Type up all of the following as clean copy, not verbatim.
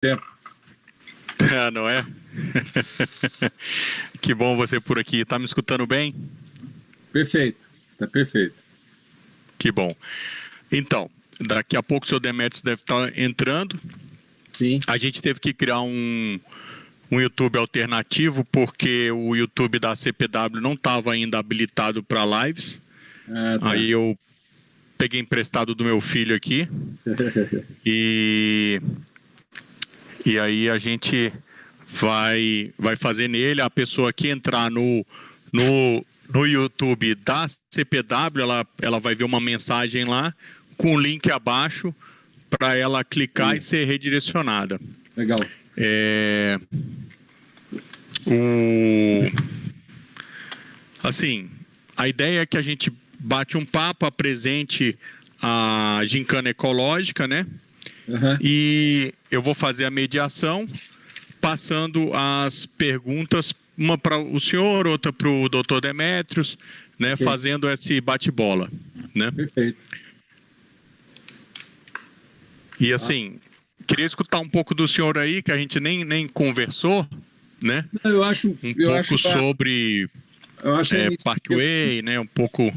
tempo. Ah, não é? Que bom você por aqui. Tá me escutando bem? Perfeito, tá perfeito. Que bom. Então, daqui a pouco o seu Demetrios deve estar entrando. Sim. A gente teve que criar um YouTube alternativo porque o YouTube da CPW não estava ainda habilitado para lives. Ah, tá. Aí eu peguei emprestado do meu filho aqui e aí a gente vai fazer nele. A pessoa que entrar no YouTube da CPW, ela vai ver uma mensagem lá com o link abaixo para ela clicar e ser redirecionada. Legal. Assim, a ideia é que a gente bate um papo, apresente a gincana ecológica, né? Uhum. E eu vou fazer a mediação, passando as perguntas, uma para o senhor, outra para o doutor Demetrios, né? Ok. Fazendo esse bate-bola, né? Perfeito. E assim, queria escutar um pouco do senhor aí, que a gente nem conversou, né? Não, eu acho sobre a iniciativa... Parkway, né? Um pouco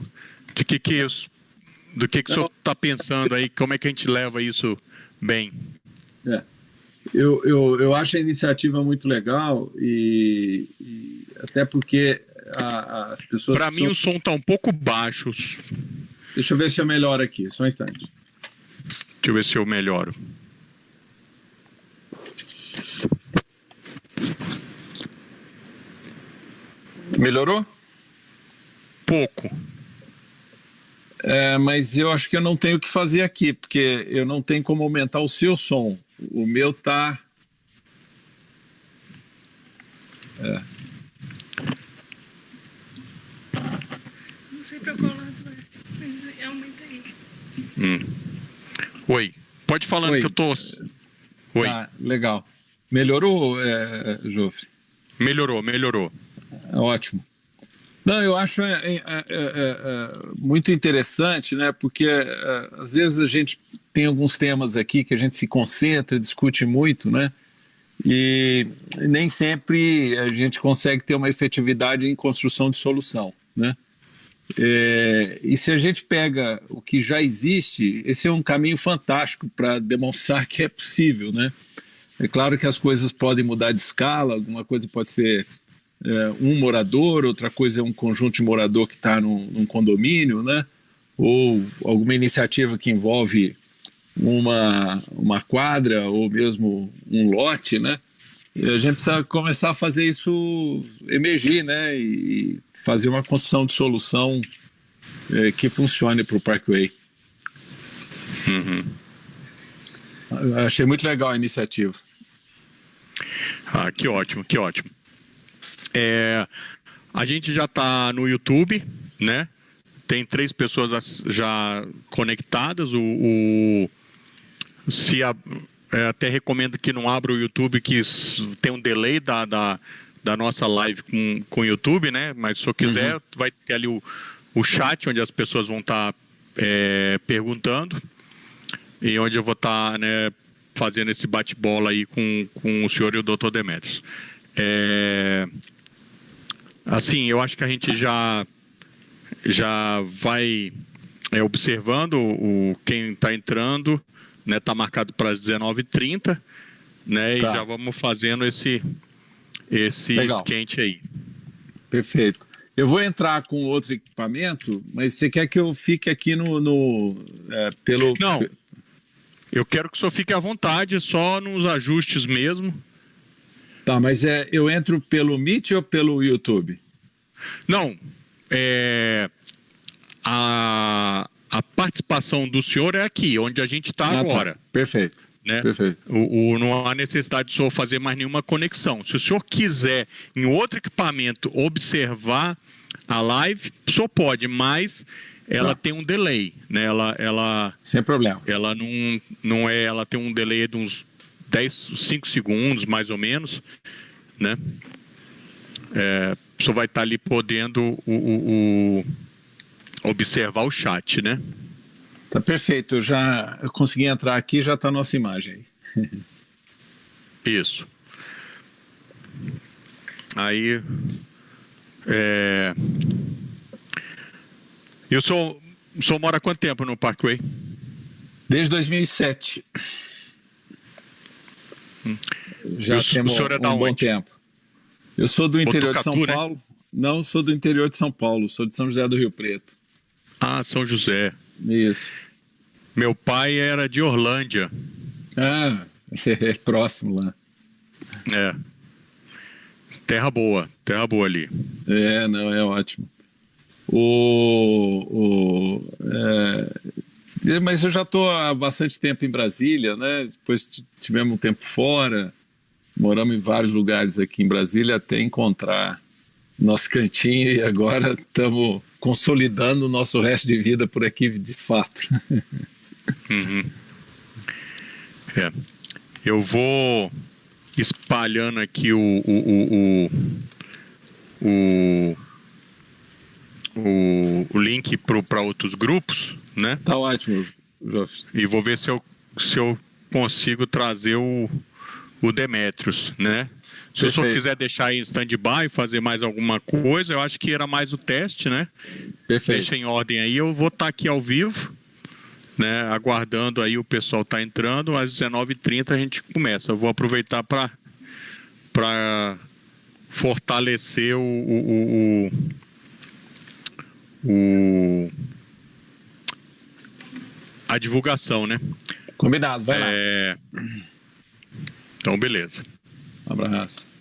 do que o senhor está pensando aí, como é que a gente leva isso bem? Eu acho a iniciativa muito legal e até porque as pessoas... Para mim o som está um pouco baixo. Deixa eu ver se eu melhoro aqui, só um instante. Deixa eu ver se eu melhoro. Melhorou? Pouco. Mas eu acho que eu não tenho o que fazer aqui, porque eu não tenho como aumentar o seu som. O meu tá... Não sei para qual lado vai, mas aumenta aí. Oi. Pode falar que eu tô... Oi. Tá, legal. Melhorou, Jofre? Melhorou. Ótimo. Não, eu acho muito interessante, né? Porque às vezes a gente tem alguns temas aqui que a gente se concentra, discute muito, né? E nem sempre a gente consegue ter uma efetividade em construção de solução, né? E se a gente pega o que já existe, esse é um caminho fantástico para demonstrar que é possível, né? É claro que as coisas podem mudar de escala, alguma coisa pode ser um morador, outra coisa é um conjunto de morador que está num condomínio, né? Ou alguma iniciativa que envolve uma quadra ou mesmo um lote, né? E a gente precisa começar a fazer isso emergir, né? E fazer uma construção de solução que funcione para o Parkway. Achei muito legal a iniciativa. Ah, que ótimo. A gente já está no YouTube, né? Tem 3 pessoas já conectadas. Até recomendo que não abra o YouTube, que tem um delay da nossa live com o YouTube, né? Mas se eu quiser, vai ter ali o chat, onde as pessoas vão estar perguntando e onde eu vou estar, né, fazendo esse bate-bola aí com o senhor e o doutor Demetrios. Assim, eu acho que a gente já vai observando quem está entrando, né? Está marcado para as 19h30, né? Tá. E já vamos fazendo esse esquente aí. Perfeito. Eu vou entrar com outro equipamento, mas você quer que eu fique aqui pelo... Não, eu quero que o senhor fique à vontade, só nos ajustes mesmo. Tá, mas eu entro pelo Meet ou pelo YouTube? Não, a participação do senhor é aqui, onde a gente está agora. Tá. Perfeito. Né? Perfeito. Não há necessidade de o senhor fazer mais nenhuma conexão. Se o senhor quiser, em outro equipamento, observar a live, o senhor pode, mas ela tem um delay, né? Ela sem problema. Ela não é, ela tem um delay de uns 5 segundos, mais ou menos, né? O senhor vai estar ali podendo observar o chat, né? Tá perfeito, eu consegui entrar aqui, já está a nossa imagem aí. Isso. Aí, e o senhor mora há quanto tempo no Parkway? Desde 2007. Já O temos senhor é da um bom onde? tempo. Eu sou do interior de São Botucatu, né? Paulo. Não sou do interior de São Paulo, sou de São José do Rio Preto. Ah, São José. Isso. Meu pai era de Orlândia. Ah, é próximo lá. É. Terra boa ali. Não, é ótimo. Mas eu já estou há bastante tempo em Brasília, né? Depois tivemos um tempo fora, moramos em vários lugares aqui em Brasília até encontrar nosso cantinho e agora estamos consolidando o nosso resto de vida por aqui de fato. Uhum. Eu vou espalhando aqui o link para outros grupos, né? Tá ótimo, Joff. E vou ver se eu consigo trazer o Demetrios, né? Se o senhor quiser deixar aí em stand-by, fazer mais alguma coisa, eu acho que era mais o teste, né? Perfeito. Deixa em ordem aí, eu vou estar aqui ao vivo, né? Aguardando aí o pessoal tá entrando, às 19h30 a gente começa. Eu vou aproveitar para fortalecer a divulgação, né? Combinado, vai lá. Então, beleza. Um abraço.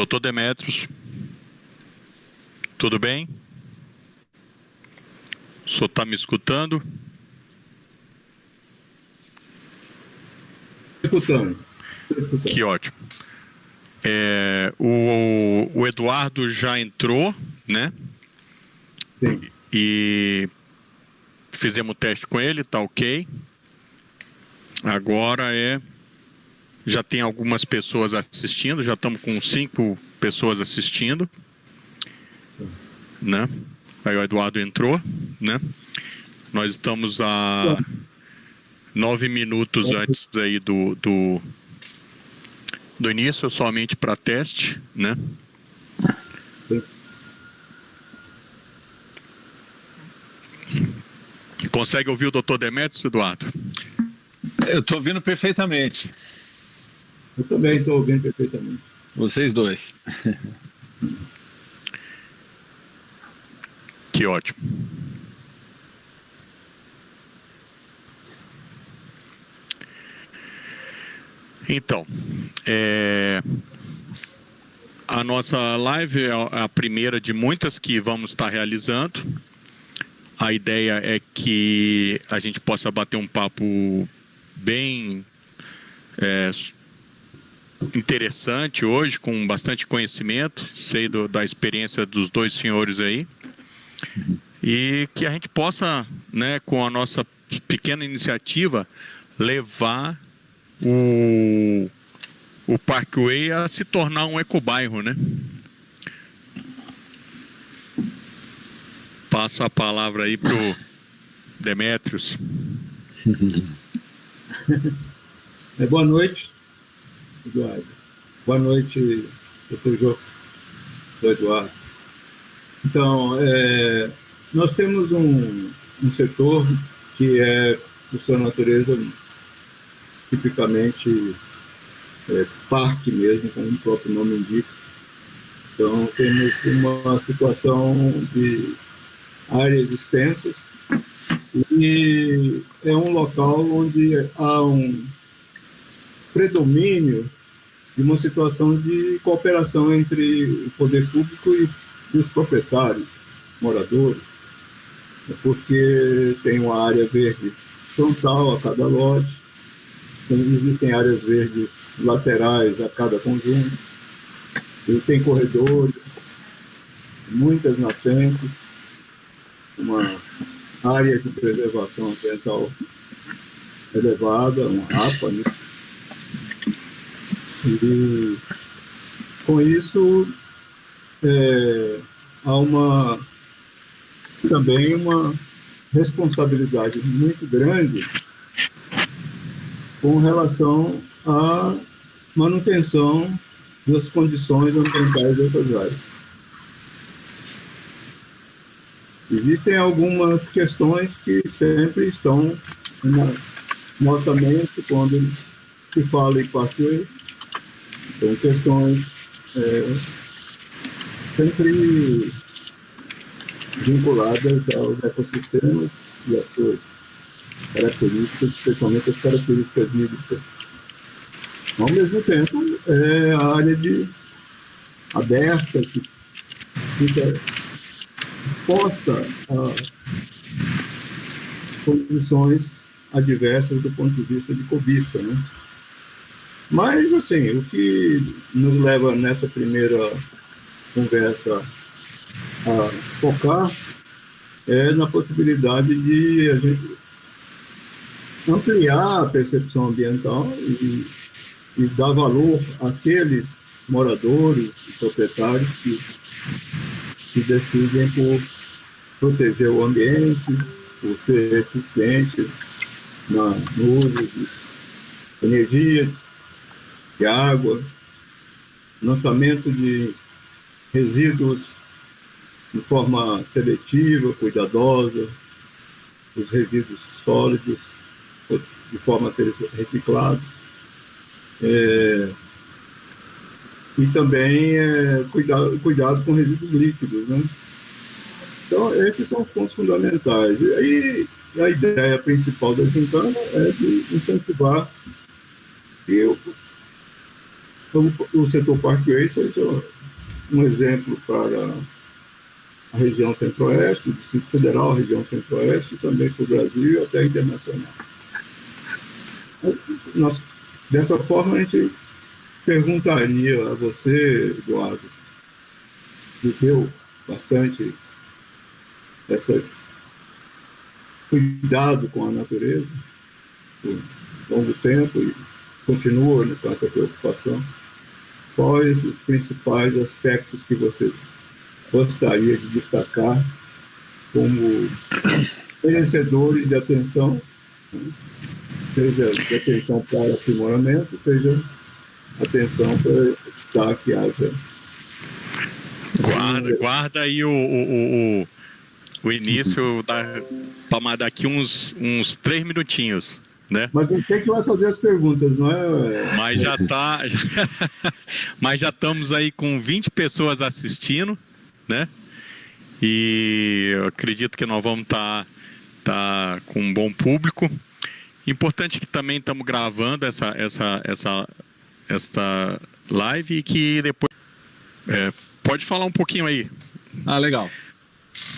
Doutor Demetrios, tudo bem? O senhor está me escutando? Escutando. Que ótimo. O Eduardo já entrou, né? Sim. E fizemos o teste com ele, tá ok. Agora já tem algumas pessoas assistindo, já estamos com 5 pessoas assistindo, né? Aí o Eduardo entrou, né? Nós estamos a 9 minutos antes aí do início, somente para teste, né? Consegue ouvir o doutor Demetrios, Eduardo? Eu estou ouvindo perfeitamente. Eu também estou ouvindo perfeitamente. Vocês dois. Que ótimo. Então, a nossa live é a primeira de muitas que vamos estar realizando. A ideia é que a gente possa bater um papo bem interessante hoje, com bastante conhecimento, sei da experiência dos dois senhores aí, e que a gente possa, né, com a nossa pequena iniciativa, levar o Parkway a se tornar um ecobairro, né? Passa a palavra aí pro Demetrios. Boa noite, Eduardo. Boa noite, doutor Jô, do Eduardo. Então, nós temos um setor que é, por sua natureza, tipicamente parque mesmo, como o próprio nome indica. Então, temos uma situação de áreas extensas e é um local onde há um predomínio de uma situação de cooperação entre o poder público e os proprietários, moradores, porque tem uma área verde frontal a cada lote, existem áreas verdes laterais a cada conjunto, e tem corredores, muitas nascentes, uma área de preservação ambiental elevada, uma APA, né? E com isso há também uma responsabilidade muito grande com relação à manutenção das condições ambientais dessas áreas. Existem algumas questões que sempre estão na nossa mente quando se fala em Parkway. São questões sempre vinculadas aos ecossistemas e às suas características, especialmente as características hídricas. Ao mesmo tempo, é a área aberta que fica exposta a condições adversas do ponto de vista de cobiça, né? Mas, assim, o que nos leva nessa primeira conversa a focar é na possibilidade de a gente ampliar a percepção ambiental e dar valor àqueles moradores e proprietários que decidem por proteger o ambiente, por ser eficiente no uso de energia, de água, lançamento de resíduos de forma seletiva, cuidadosa, os resíduos sólidos de forma a serem reciclados, e também cuidado com resíduos líquidos, né? Então, esses são os pontos fundamentais. E aí, a ideia principal da gincana é de incentivar que Então, o setor Parkway seja um exemplo para a região centro-oeste, o Distrito Federal, a região centro-oeste, também para o Brasil e até internacional. Dessa forma, a gente perguntaria a você, Eduardo, viveu bastante esse cuidado com a natureza por longo tempo e continua, né, com essa preocupação. Quais os principais aspectos que você gostaria de destacar como merecedores de atenção, né? Seja de atenção para aprimoramento, seja atenção para evitar que haja... Guarda aí o início para daqui uns 3 minutinhos, né? Mas você que vai fazer as perguntas, não é? Mas já estamos aí com 20 pessoas assistindo, né? E eu acredito que nós vamos estar com um bom público. Importante que também estamos gravando essa live e que depois pode falar um pouquinho aí. Legal.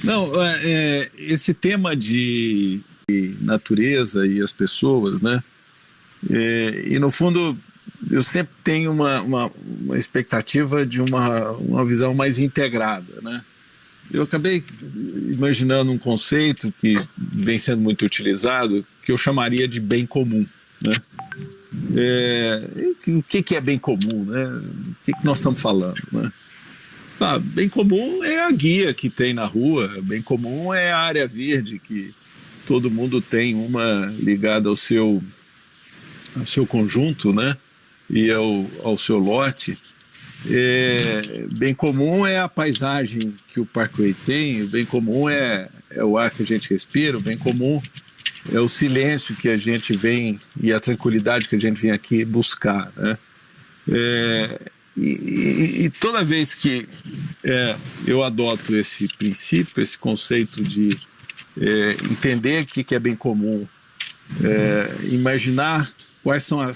Não, esse tema de natureza e as pessoas, né? E no fundo eu sempre tenho uma expectativa de uma visão mais integrada, né? Eu acabei imaginando um conceito que vem sendo muito utilizado, que eu chamaria de bem comum, né? O que é bem comum, né? O que nós estamos falando, né? Bem comum é a guia que tem na rua, bem comum é a área verde que todo mundo tem, uma ligada ao seu conjunto, né? E ao seu lote. Bem comum é a paisagem que o Parkway tem, o bem comum é o ar que a gente respira, o bem comum é o silêncio que a gente vem e a tranquilidade que a gente vem aqui buscar, né? E toda vez que eu adoto esse princípio, esse conceito de entender o que é bem comum, imaginar quais são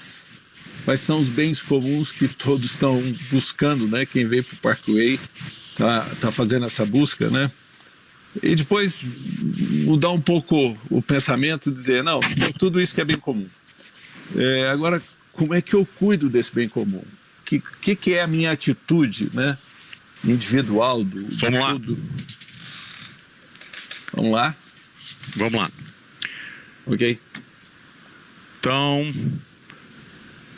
os bens comuns que todos estão buscando, né? Quem veio para o Parkway tá fazendo essa busca, né? E depois mudar um pouco o pensamento e dizer, não, tem tudo isso que é bem comum. Agora, como é que eu cuido desse bem comum? Que é a minha atitude, né? Individual Vamos lá. Tudo? Vamos lá? Vamos lá. Ok. Então,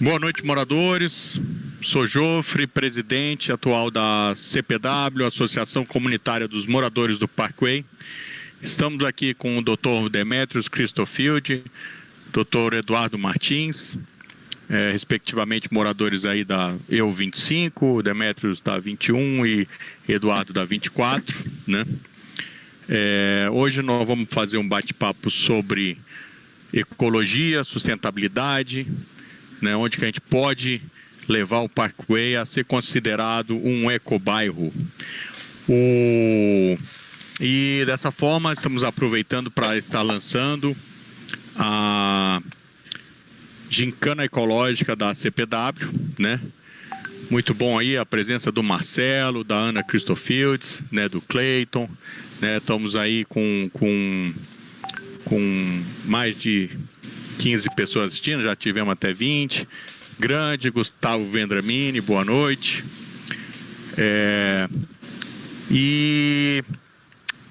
boa noite, moradores. Sou Jofre, presidente atual da CPW, Associação Comunitária dos Moradores do Parkway. Estamos aqui com o Dr. Demetrios Christofield, Dr. Eduardo Martins, respectivamente moradores aí da EU 25, Demetrios da 21 e Eduardo da 24, né? Hoje nós vamos fazer um bate-papo sobre ecologia, sustentabilidade, né, onde que a gente pode levar o Parkway a ser considerado um ecobairro. E dessa forma estamos aproveitando para estar lançando a Gincana Ecológica da CPW, né? Muito bom aí a presença do Marcelo, da Ana Christofields, né, do Clayton, né? Estamos aí com mais de 15 pessoas assistindo, já tivemos até 20. Grande, Gustavo Vendramini, boa noite. E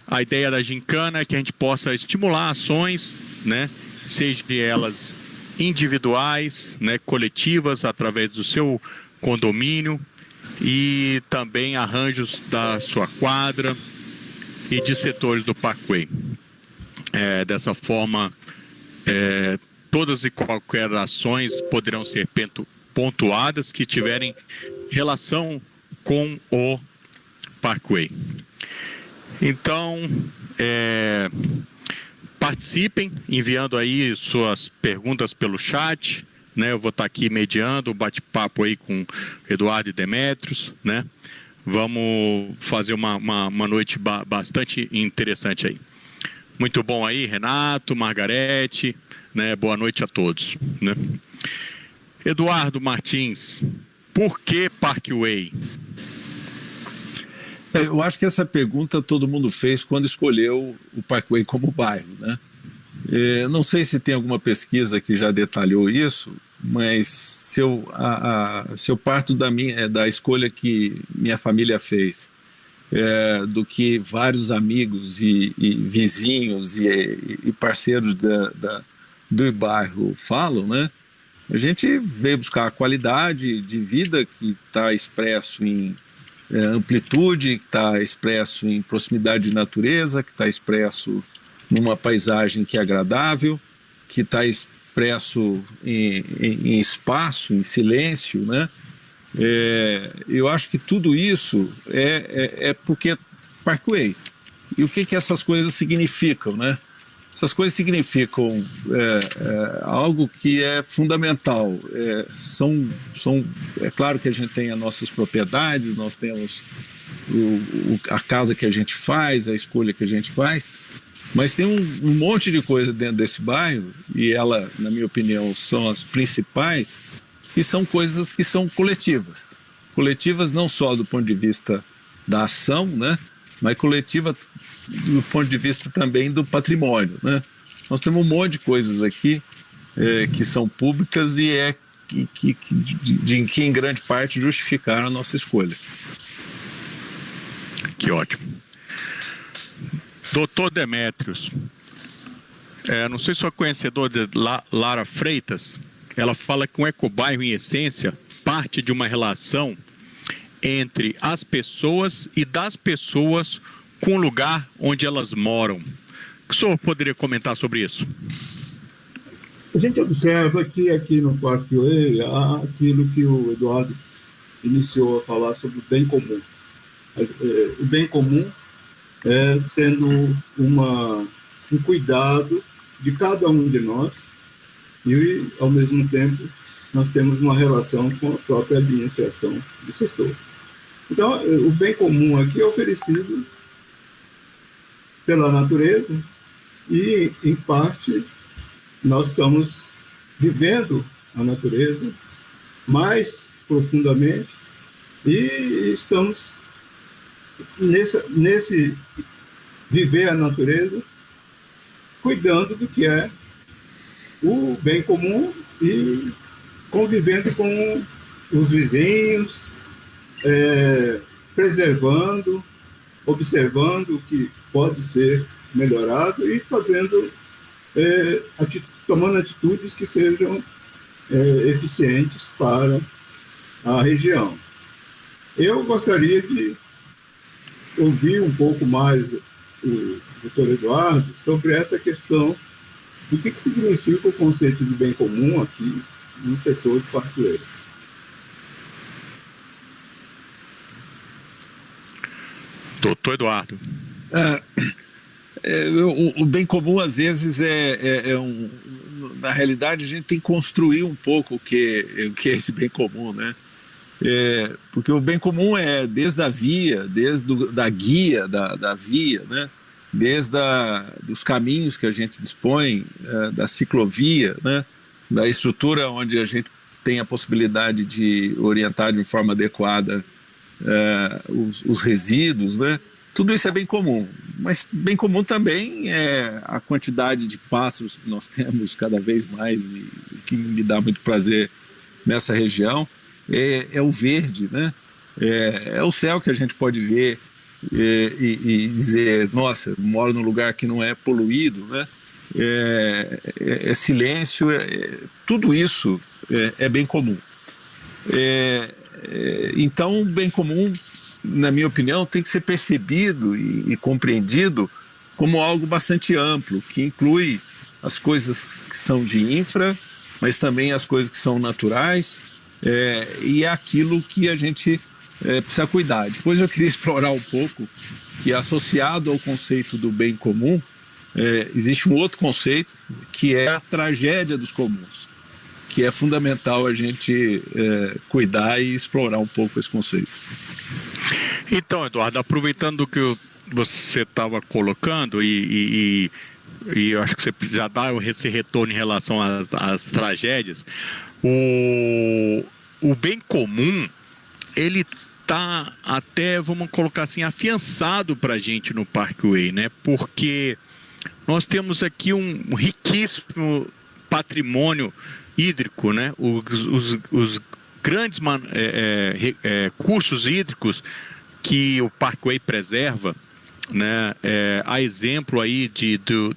a ideia da Gincana é que a gente possa estimular ações, né, seja elas individuais, né, coletivas, através do seu condomínio e também arranjos da sua quadra e de setores do Parkway. Dessa forma, todas e qualquer ações poderão ser pontuadas que tiverem relação com o Parkway. Então, participem, enviando aí suas perguntas pelo chat, né? Eu vou estar aqui mediando o bate-papo aí com Eduardo e Demetrios, né? Vamos fazer uma noite bastante interessante aí. Muito bom aí, Renato, Margarete, né? Boa noite a todos, né? Eduardo Martins, Por que Parkway? Eu acho que essa pergunta todo mundo fez quando escolheu o Parkway como bairro, né? Não sei se tem alguma pesquisa que já detalhou isso, mas se eu parto da escolha que minha família fez, do que vários amigos e vizinhos e parceiros do bairro falam, né? A gente veio buscar a qualidade de vida que está expresso em amplitude, que está expresso em proximidade de natureza, que está expresso numa paisagem que é agradável, que está expresso em espaço, em silêncio, né? Eu acho que tudo isso é porque Parkway. E o que essas coisas significam, né? Essas coisas significam algo que é fundamental. É claro que a gente tem as nossas propriedades, nós temos a casa que a gente faz, a escolha que a gente faz, mas tem um monte de coisa dentro desse bairro, e ela, na minha opinião, são as principais, que são coisas que são coletivas. Coletivas não só do ponto de vista da ação, né? Mas coletiva do ponto de vista também do patrimônio, né? Nós temos um monte de coisas aqui que são públicas e que em grande parte justificaram a nossa escolha. Que ótimo. Doutor Demétrios, não sei se é conhecedor de Lara Freitas. Ela fala que um ecobairro, em essência, parte de uma relação entre as pessoas e das pessoas com o lugar onde elas moram. O senhor poderia comentar sobre isso? A gente observa que aqui no Parkway há aquilo que o Eduardo iniciou a falar sobre o bem comum. O bem comum sendo um cuidado de cada um de nós e, ao mesmo tempo, nós temos uma relação com a própria administração do setor. Então, o bem comum aqui é oferecido pela natureza e, em parte, nós estamos vivendo a natureza mais profundamente e estamos nesse viver a natureza, cuidando do que é o bem comum e convivendo com os vizinhos, preservando, observando o que pode ser melhorado e fazendo, tomando atitudes que sejam eficientes para a região. Eu gostaria de ouvir um pouco mais o doutor Eduardo sobre essa questão do que significa o conceito de bem comum aqui no setor de Parkway. Doutor Eduardo. O bem comum, às vezes, na realidade, a gente tem que construir um pouco o que é esse bem comum, né? Porque o bem comum é desde a via, da guia da via, né? Desde dos caminhos que a gente dispõe, da ciclovia, né? Da estrutura onde a gente tem a possibilidade de orientar de forma adequada os resíduos, né? Tudo isso é bem comum, mas bem comum também é a quantidade de pássaros que nós temos cada vez mais e que me dá muito prazer nessa região. É o verde, né? É o céu que a gente pode ver e dizer, nossa, moro num lugar que não é poluído, né? É silêncio, tudo isso é bem comum. Então, bem comum, na minha opinião, tem que ser percebido e compreendido como algo bastante amplo, que inclui as coisas que são de infra, mas também as coisas que são naturais, e é aquilo que a gente precisa cuidar. Depois eu queria explorar um pouco que, associado ao conceito do bem comum, existe um outro conceito, que é a tragédia dos comuns, que é fundamental a gente cuidar e explorar um pouco esse conceito. Então, Eduardo, aproveitando o que você estava colocando e eu acho que você já dá esse retorno em relação às tragédias, o bem comum, ele está até, vamos colocar assim, afiançado para a gente no Parkway, né? Porque nós temos aqui um riquíssimo patrimônio hídrico, né? Os grandes cursos hídricos que o Parkway preserva, né? Há exemplo aí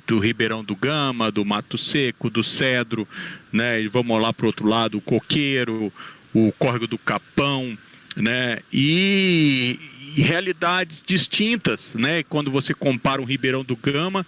do Ribeirão do Gama, do Mato Seco, do Cedro, né? E vamos lá para o outro lado, o Coqueiro, o Córrego do Capão, né? E realidades distintas, né? Quando você compara um Ribeirão do Gama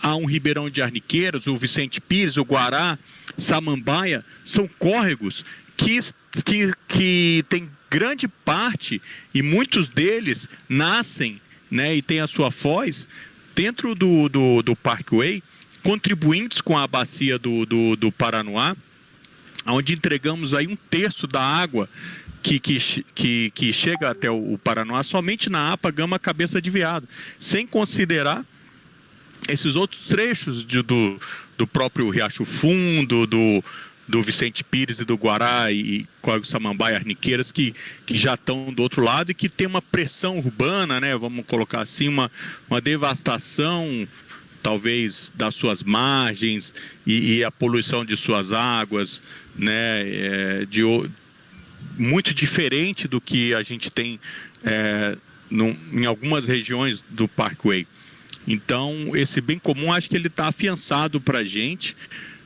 a um Ribeirão de Arniqueiras, o Vicente Pires, o Guará, Samambaia, são córregos que tem grande parte, e muitos deles nascem, né, e têm a sua foz dentro do Parkway, contribuintes com a bacia do Paranoá, onde entregamos aí 1/3 da água que chega até o Paranoá somente na APA Gama Cabeça de Veado, sem considerar esses outros trechos do próprio Riacho Fundo, do Vicente Pires e do Guará e Córrego Samambaia, Arniqueiras, que já estão do outro lado e que tem uma pressão urbana, né? Vamos colocar assim, uma devastação, talvez, das suas margens e a poluição de suas águas, né? Muito diferente do que a gente tem em algumas regiões do Parkway. Então, esse bem comum, acho que ele está afiançado para a gente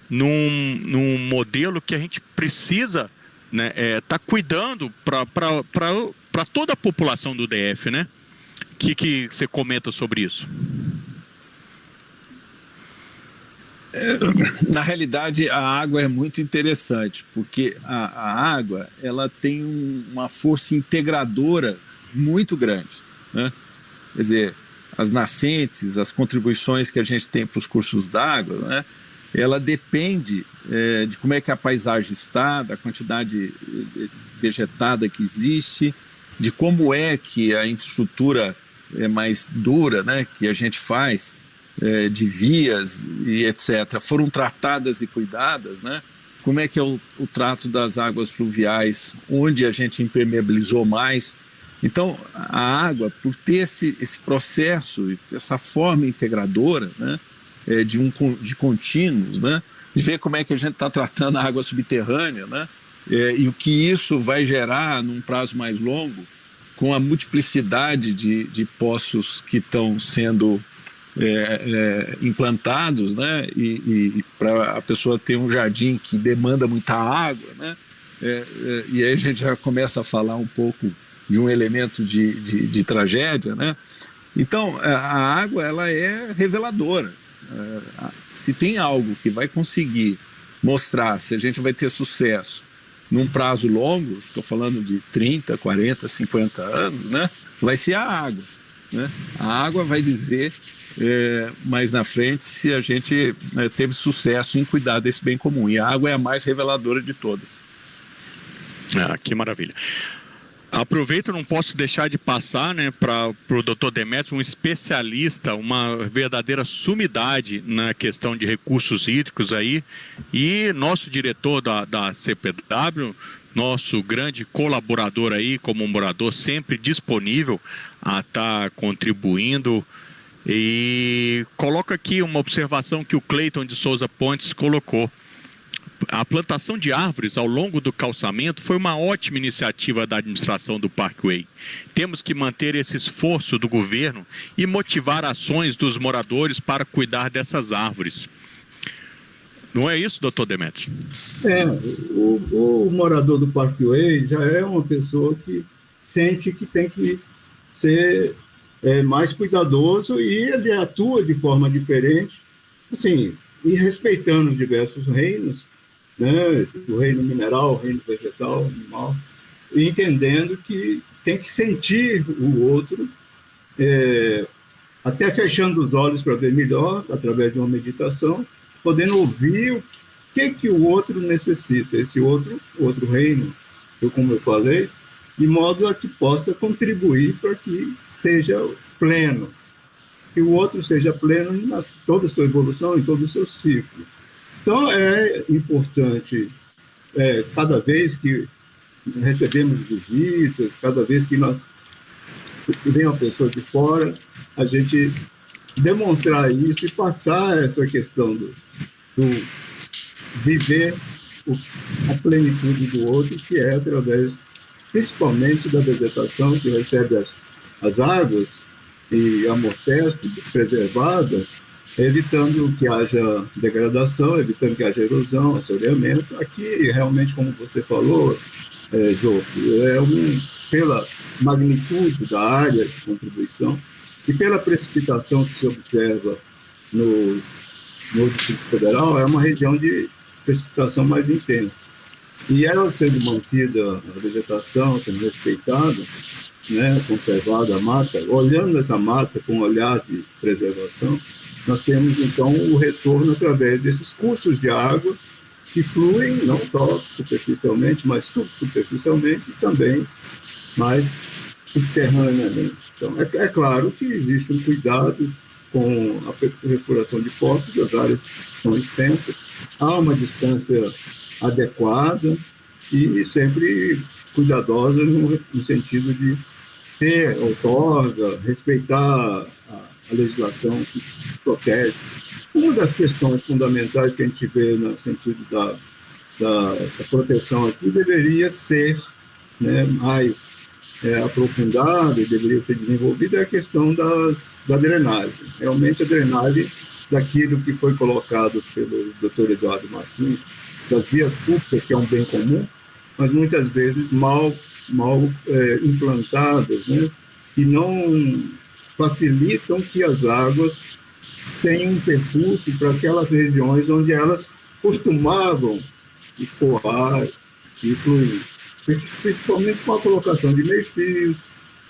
num modelo que a gente precisa, né, tá cuidando para toda a população do DF, né? Que você comenta sobre isso? Na realidade, a água é muito interessante, porque a água ela tem uma força integradora muito grande, né? Quer dizer, as nascentes, as contribuições que a gente tem para os cursos d'água, né? Ela depende de como é que a paisagem está, da quantidade vegetada que existe, de como é que a infraestrutura mais dura, né, que a gente faz, de vias e etc., foram tratadas e cuidadas, né? Como é que é o trato das águas fluviais, onde a gente impermeabilizou mais. Então, a água, por ter esse processo, essa forma integradora, né, de contínuos, né, de ver como é que a gente está tratando a água subterrânea, né, e o que isso vai gerar num prazo mais longo, com a multiplicidade de poços que estão sendo implantados, né, e para a pessoa ter um jardim que demanda muita água, né, e aí a gente já começa a falar um pouco de um elemento de tragédia, né? Então, a água ela é reveladora. Se tem algo que vai conseguir mostrar se a gente vai ter sucesso num prazo longo, estou falando de 30, 40, 50 anos, né? Vai ser a água, né? A água vai dizer mais na frente se a gente teve sucesso em cuidar desse bem comum. E a água é a mais reveladora de todas. Que maravilha. Aproveito, não posso deixar de passar, né, para o Dr. Demétrio, um especialista, uma verdadeira sumidade na questão de recursos hídricos aí, e nosso diretor da CPW, nosso grande colaborador aí, como morador, sempre disponível a estar contribuindo. E coloco aqui uma observação que o Cleiton de Souza Pontes colocou. A plantação de árvores ao longo do calçamento foi uma ótima iniciativa da administração do Parkway. Temos que manter esse esforço do governo e motivar ações dos moradores para cuidar dessas árvores. Não é isso, doutor Demétrio? O morador do Parkway já é uma pessoa que sente que tem que ser mais cuidadoso, e ele atua de forma diferente, assim, e respeitando os diversos reinos, né, o reino mineral, o reino vegetal, animal, e entendendo que tem que sentir o outro, até fechando os olhos para ver melhor, através de uma meditação, podendo ouvir o que o outro necessita, esse outro reino, como eu falei, de modo a que possa contribuir para que seja pleno, que o outro seja pleno em toda a sua evolução, em todo o seu ciclo. Então, é importante, cada vez que recebemos visitas, cada vez que vem uma pessoa de fora, a gente demonstrar isso e passar essa questão do viver a plenitude do outro, que é através, principalmente, da vegetação que recebe as águas e amortece, preservada, evitando que haja degradação, evitando que haja erosão, assoreamento. Aqui, realmente, como você falou, Jô, pela magnitude da área de contribuição e pela precipitação que se observa no Distrito Federal, é uma região de precipitação mais intensa. E ela sendo mantida, a vegetação sendo respeitada, né, conservada a mata, olhando essa mata com um olhar de preservação, nós temos, então, o retorno através desses cursos de água que fluem não só superficialmente, mas subsuperficialmente e também mais subterraneamente. Então, é claro que existe um cuidado com a perfuração de poços, as áreas são extensas, há uma distância adequada e sempre cuidadosa no sentido de ter outorga, respeitar a legislação que protege. Uma das questões fundamentais que a gente vê no sentido da proteção aqui deveria ser, né, mais aprofundada e deveria ser desenvolvida é a questão da drenagem. Realmente a drenagem daquilo que foi colocado pelo Dr. Eduardo Martins, das vias públicas, que é um bem comum, mas muitas vezes mal implantadas, né, e não facilitam que as águas tenham um percurso para aquelas regiões onde elas costumavam escoar e fluir, principalmente com a colocação de meios-fios.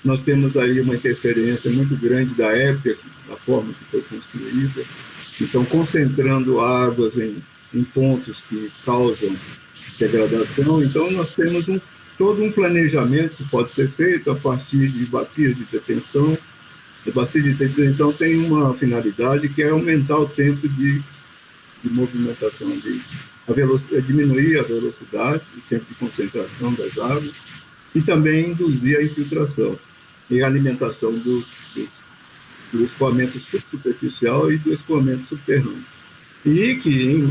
Nós temos aí uma interferência muito grande da época, da forma que foi construída, então concentrando águas em pontos que causam degradação. Então nós temos todo um planejamento que pode ser feito a partir de bacias de detenção. A bacia de detenção tem uma finalidade que é aumentar o tempo de movimentação, diminuir a velocidade, o tempo de concentração das águas e também induzir a infiltração e a alimentação do escoamento subsuperficial e do escoamento subterrâneo. E que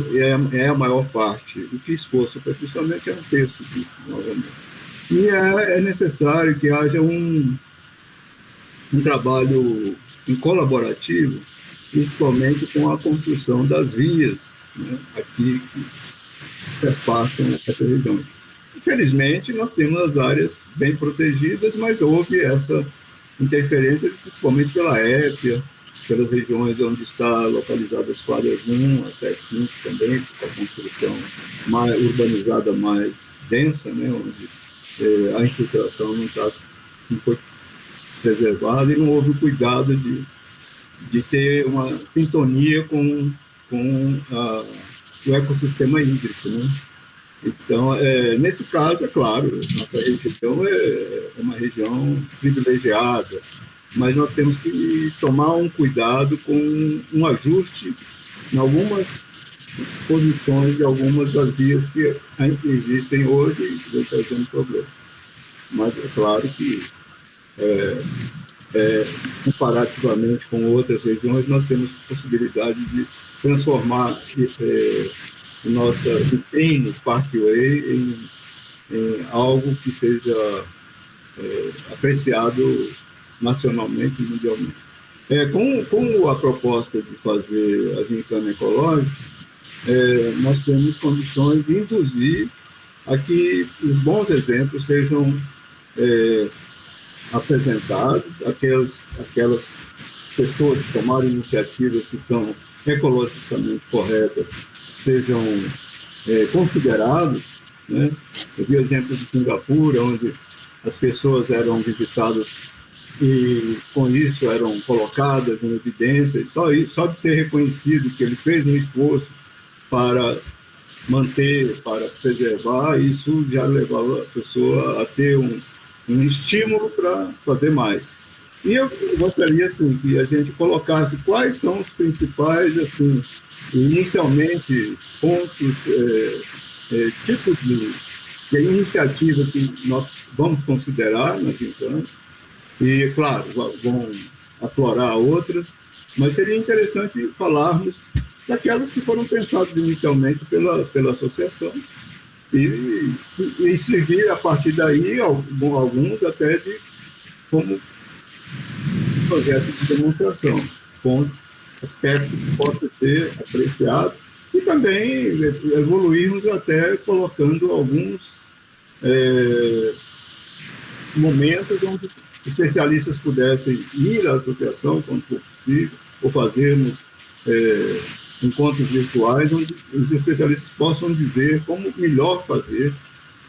é a maior parte. O que escoa superficialmente é um terço disso, novamente. E é necessário que haja um trabalho colaborativo, principalmente com a construção das vias, né, aqui que perpassam essa região. Infelizmente, nós temos as áreas bem protegidas, mas houve essa interferência, principalmente pela épia, pelas regiões onde está localizada as quadras 1 até 5 também, com a construção mais urbanizada, mais densa, né, onde a infiltração não foi preservada e não houve o cuidado de ter uma sintonia com o ecossistema hídrico, né? Então, nesse caso, é claro, nossa região é uma região privilegiada, mas nós temos que tomar um cuidado com um ajuste em algumas posições de algumas das vias que ainda existem hoje e que vem trazendo problemas. Mas é claro que, comparativamente com outras regiões, nós temos possibilidade de transformar o nosso empenho Parkway em algo que seja apreciado nacionalmente e mundialmente. Com a proposta de fazer a gincana ecológica, nós temos condições de induzir a que os bons exemplos sejam apresentados, aquelas pessoas que tomaram iniciativas que são ecologicamente corretas sejam considerados, né? Eu vi exemplos de Singapura, onde as pessoas eram visitadas e, com isso, eram colocadas em evidência. Só de ser reconhecido que ele fez um esforço para manter, para preservar, isso já levava a pessoa a ter um estímulo para fazer mais. E eu gostaria, assim, que a gente colocasse quais são os principais, assim, inicialmente, pontos, tipos E a iniciativa que nós vamos considerar na Gincana, e, claro, vão aflorar outras, mas seria interessante falarmos daquelas que foram pensadas inicialmente pela associação e seguir a partir daí alguns até como projeto de demonstração, com aspectos que possam ser apreciados e também evoluirmos até colocando alguns momentos onde especialistas pudessem ir à associação quando for possível, ou fazermos encontros virtuais onde os especialistas possam dizer como melhor fazer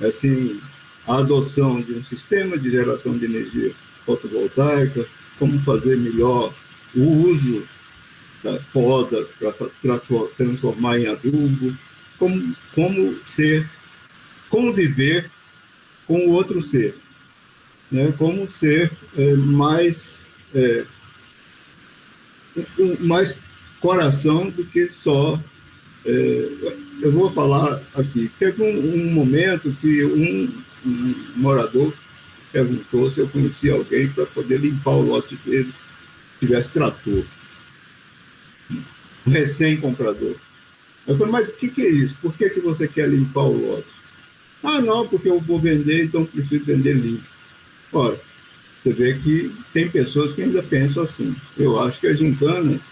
assim, a adoção de um sistema de geração de energia fotovoltaica, como fazer melhor o uso da poda para transformar em adubo, como conviver com o outro ser, né? Como ser mais coração do que só... eu vou falar aqui. Teve um momento que um morador perguntou se eu conhecia alguém para poder limpar o lote dele, se tivesse trator. Um recém-comprador. Eu falei, mas o que é isso? Por que você quer limpar o lote? Ah, não, porque eu vou vender, então preciso vender limpo. Ora, você vê que tem pessoas que ainda pensam assim. Eu acho que as gincanas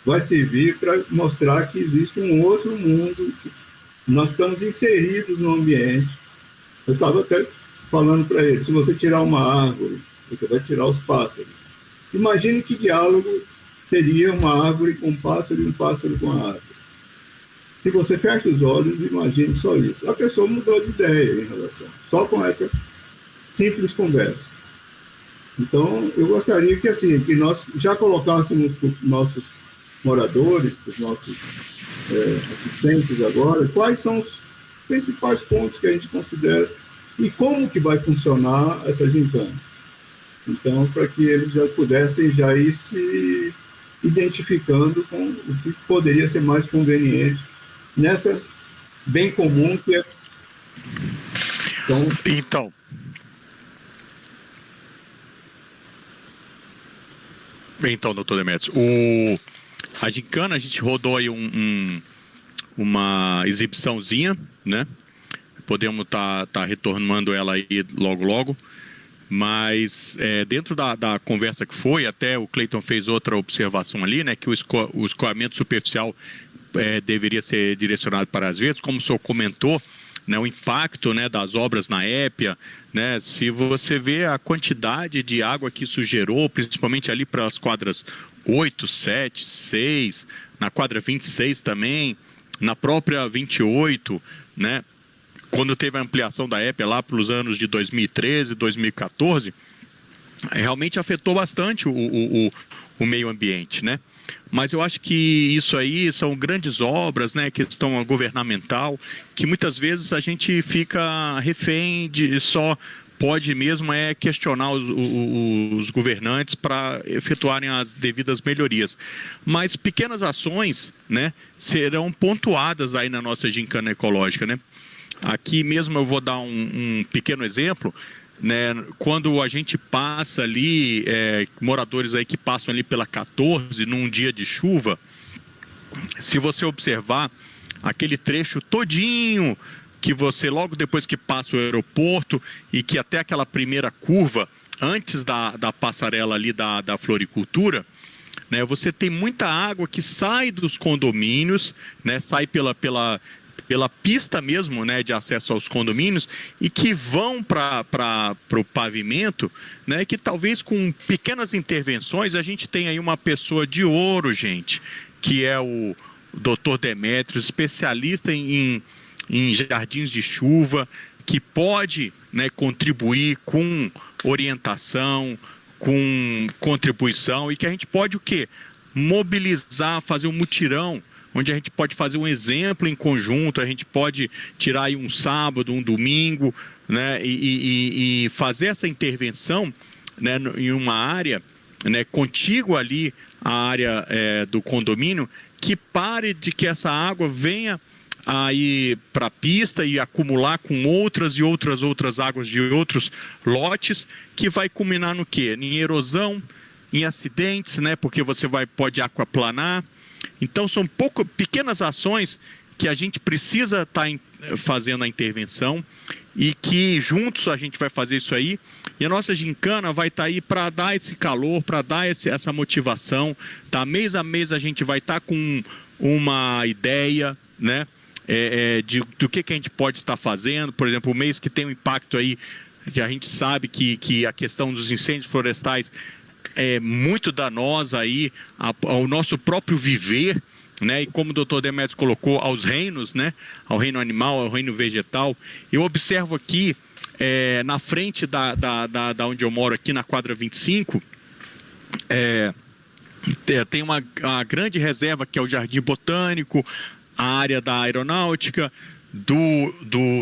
vai servir para mostrar que existe um outro mundo, que nós estamos inseridos no ambiente. Eu estava até falando para ele, se você tirar uma árvore, você vai tirar os pássaros. Imagine que diálogo teria uma árvore com um pássaro e um pássaro com a árvore. Se você fecha os olhos, imagine só isso. A pessoa mudou de ideia em relação, só com essa simples conversa. Então, eu gostaria que, assim, que nós já colocássemos os nossos moradores, os nossos assistentes agora, quais são os principais pontos que a gente considera e como que vai funcionar essa gincana. Então, para que eles já pudessem já ir se identificando com o que poderia ser mais conveniente nessa bem comum que é... Então, doutor Demetrios, a gincana, a gente rodou aí uma exibiçãozinha, né? Podemos tá retornando ela aí logo, mas dentro da conversa que foi, até o Cleiton fez outra observação ali, né? Que o escoamento superficial deveria ser direcionado para as vezes, como o senhor comentou, né, o impacto, né, das obras na épia, né, se você vê a quantidade de água que isso gerou, principalmente ali para as quadras 8, 7, 6, na quadra 26 também, na própria 28, né, quando teve a ampliação da épia lá para os anos de 2013, 2014, realmente afetou bastante o meio ambiente, né? Mas eu acho que isso aí são grandes obras, né, questão governamental, que muitas vezes a gente fica refém de só pode mesmo questionar os governantes para efetuarem as devidas melhorias. Mas pequenas ações, né, serão pontuadas aí na nossa gincana ecológica, né? Aqui mesmo eu vou dar um pequeno exemplo, né, quando a gente passa ali, moradores aí que passam ali pela 14 num dia de chuva, se você observar aquele trecho todinho que você, logo depois que passa o aeroporto e que até aquela primeira curva, antes da passarela ali da floricultura, né, você tem muita água que sai dos condomínios, né, sai pela pista mesmo, né, de acesso aos condomínios e que vão para o pavimento, né, que talvez com pequenas intervenções a gente tenha aí uma pessoa de ouro, gente, que é o Dr. Demetrios, especialista em jardins de chuva, que pode, né, contribuir com orientação, com contribuição e que a gente pode o quê? Mobilizar, fazer um mutirão, onde a gente pode fazer um exemplo em conjunto, a gente pode tirar aí um sábado, um domingo, né, e fazer essa intervenção, né, em uma área, né, contígua ali à área do condomínio, que pare de que essa água venha a ir para a pista e acumular com outras águas de outros lotes, que vai culminar no quê? Em erosão, em acidentes, né? Porque você pode aquaplanar. Então são pequenas ações que a gente precisa estar fazendo a intervenção, e que juntos a gente vai fazer isso aí, e a nossa gincana vai estar aí para dar esse calor, para dar essa motivação, tá? Mês a mês a gente vai estar com uma ideia, né? Do que a gente pode estar fazendo. Por exemplo, o mês que tem um impacto aí, que a gente sabe que a questão dos incêndios florestais é muito danosa aí ao nosso próprio viver, né? E como o Dr. Demetrios colocou, aos reinos, né? Ao reino animal, ao reino vegetal. Eu observo aqui, na frente da onde eu moro, aqui na quadra 25, tem uma grande reserva, que é o Jardim Botânico, a área da aeronáutica,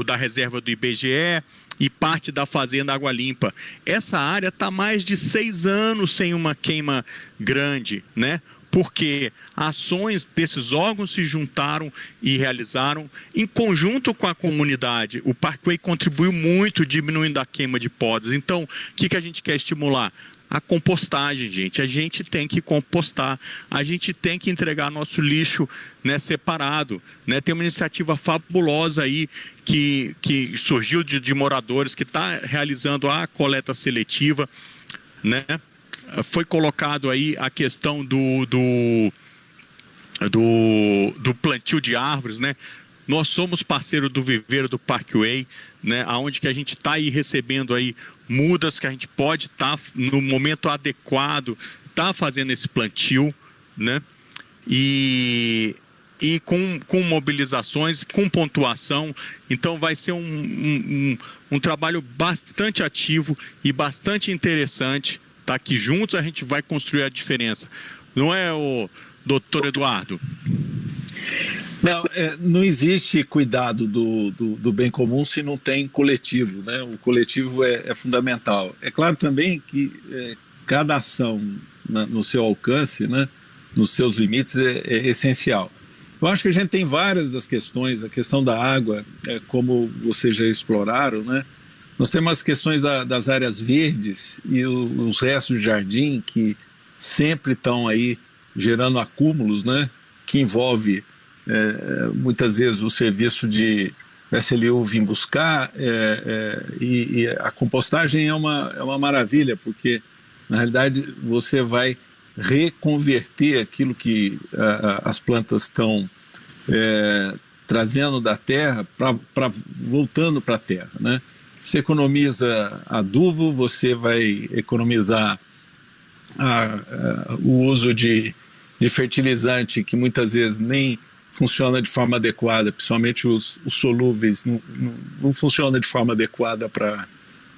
da reserva do IBGE e parte da Fazenda Água Limpa. Essa área está mais de 6 anos sem uma queima grande, né? Porque ações desses órgãos se juntaram e realizaram em conjunto com a comunidade. O Parkway contribuiu muito diminuindo a queima de podas. Então, o que a gente quer estimular? A compostagem, gente. A gente tem que compostar, a gente tem que entregar nosso lixo, né, separado, né? Tem uma iniciativa fabulosa aí que surgiu de moradores, que está realizando a coleta seletiva, né? Foi colocado aí a questão do plantio de árvores, né? Nós somos parceiro do viveiro do Parkway, né? Onde que a gente está aí recebendo aí mudas, que a gente pode estar no momento adequado, fazendo esse plantio, né? E com mobilizações, com pontuação. Então vai ser um trabalho bastante ativo e bastante interessante, tá? Que juntos a gente vai construir a diferença. Não é, o doutor Eduardo? Não existe cuidado do bem comum se não tem coletivo, né? O coletivo é fundamental. É claro também que cada ação no seu alcance, né, nos seus limites, é essencial. Eu acho que a gente tem várias das questões. A questão da água, como vocês já exploraram, né? Nós temos as questões das áreas verdes e os restos de jardim, que sempre estão aí gerando acúmulos, né? Que envolve muitas vezes o serviço de SLU vir buscar, e a compostagem é uma maravilha, porque na realidade você vai reconverter aquilo que as plantas estão trazendo da terra voltando para a terra, né? Você economiza adubo, você vai economizar o uso de fertilizante, que muitas vezes nem funciona de forma adequada, principalmente os solúveis, não funciona de forma adequada para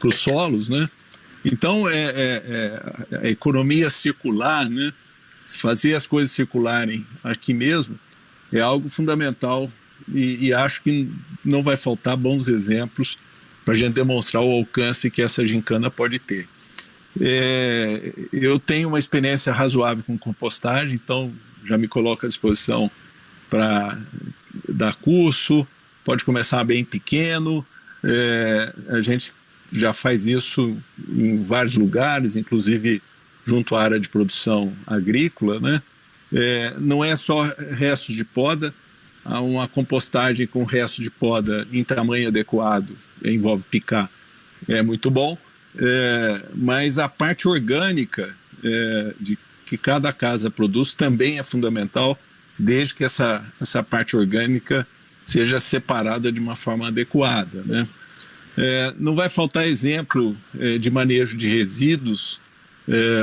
os solos, né? Então, a economia circular, né? Fazer as coisas circularem aqui mesmo é algo fundamental, e acho que não vai faltar bons exemplos para a gente demonstrar o alcance que essa gincana pode ter. Eu tenho uma experiência razoável com compostagem, então já me coloco à disposição para dar curso. Pode começar bem pequeno, a gente já faz isso em vários lugares, inclusive junto à área de produção agrícola, né? Não é só restos de poda, há uma compostagem com resto de poda em tamanho adequado, envolve picar, é muito bom, mas a parte orgânica de que cada casa produz também é fundamental, desde que essa parte orgânica seja separada de uma forma adequada, né? Não vai faltar exemplo de manejo de resíduos,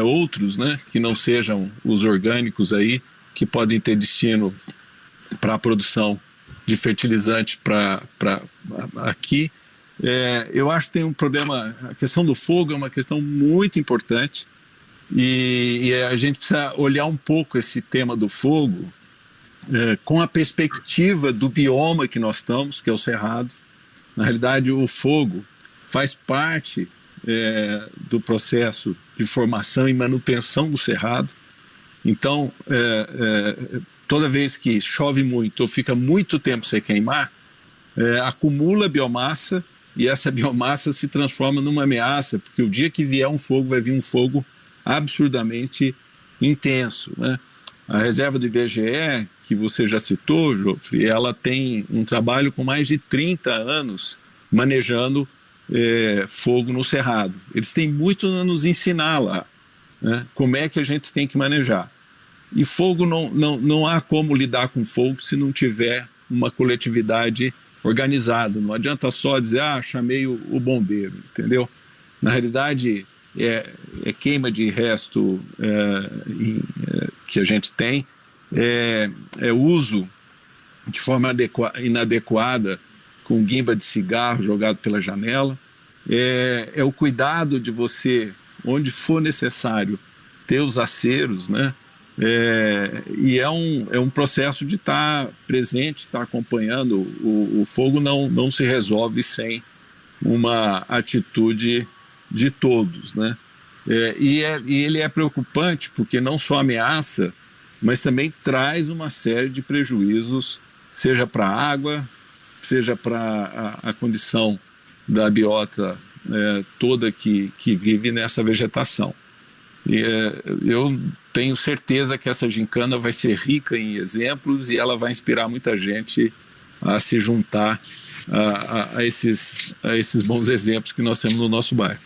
outros, né, que não sejam os orgânicos aí, que podem ter destino para a produção de fertilizante para aqui. Eu acho que tem um problema, a questão do fogo é uma questão muito importante, e a gente precisa olhar um pouco esse tema do fogo com a perspectiva do bioma que nós estamos, que é o Cerrado. Na realidade, o fogo faz parte do processo de formação e manutenção do Cerrado. Então, toda vez que chove muito ou fica muito tempo sem queimar, acumula biomassa e essa biomassa se transforma numa ameaça, porque o dia que vier um fogo, vai vir um fogo absurdamente intenso, né? A reserva do IBGE, que você já citou, Jofre, ela tem um trabalho com mais de 30 anos manejando fogo no Cerrado. Eles têm muito a nos ensinar lá, né? Como é que a gente tem que manejar. E fogo, não há como lidar com fogo se não tiver uma coletividade organizada. Não adianta só dizer, chamei o bombeiro, entendeu? Na realidade, é queima de resto que a gente tem, é uso de forma inadequada com guimba de cigarro jogado pela janela, é o cuidado de você, onde for necessário, ter os aceros, né? E é um processo de estar presente, estar acompanhando. O fogo não se resolve sem uma atitude de todos, né? E ele é preocupante porque não só ameaça, mas também traz uma série de prejuízos, seja para a água, seja para a condição da biota toda que vive nessa vegetação. E eu tenho certeza que essa gincana vai ser rica em exemplos e ela vai inspirar muita gente a se juntar a esses bons exemplos que nós temos no nosso bairro.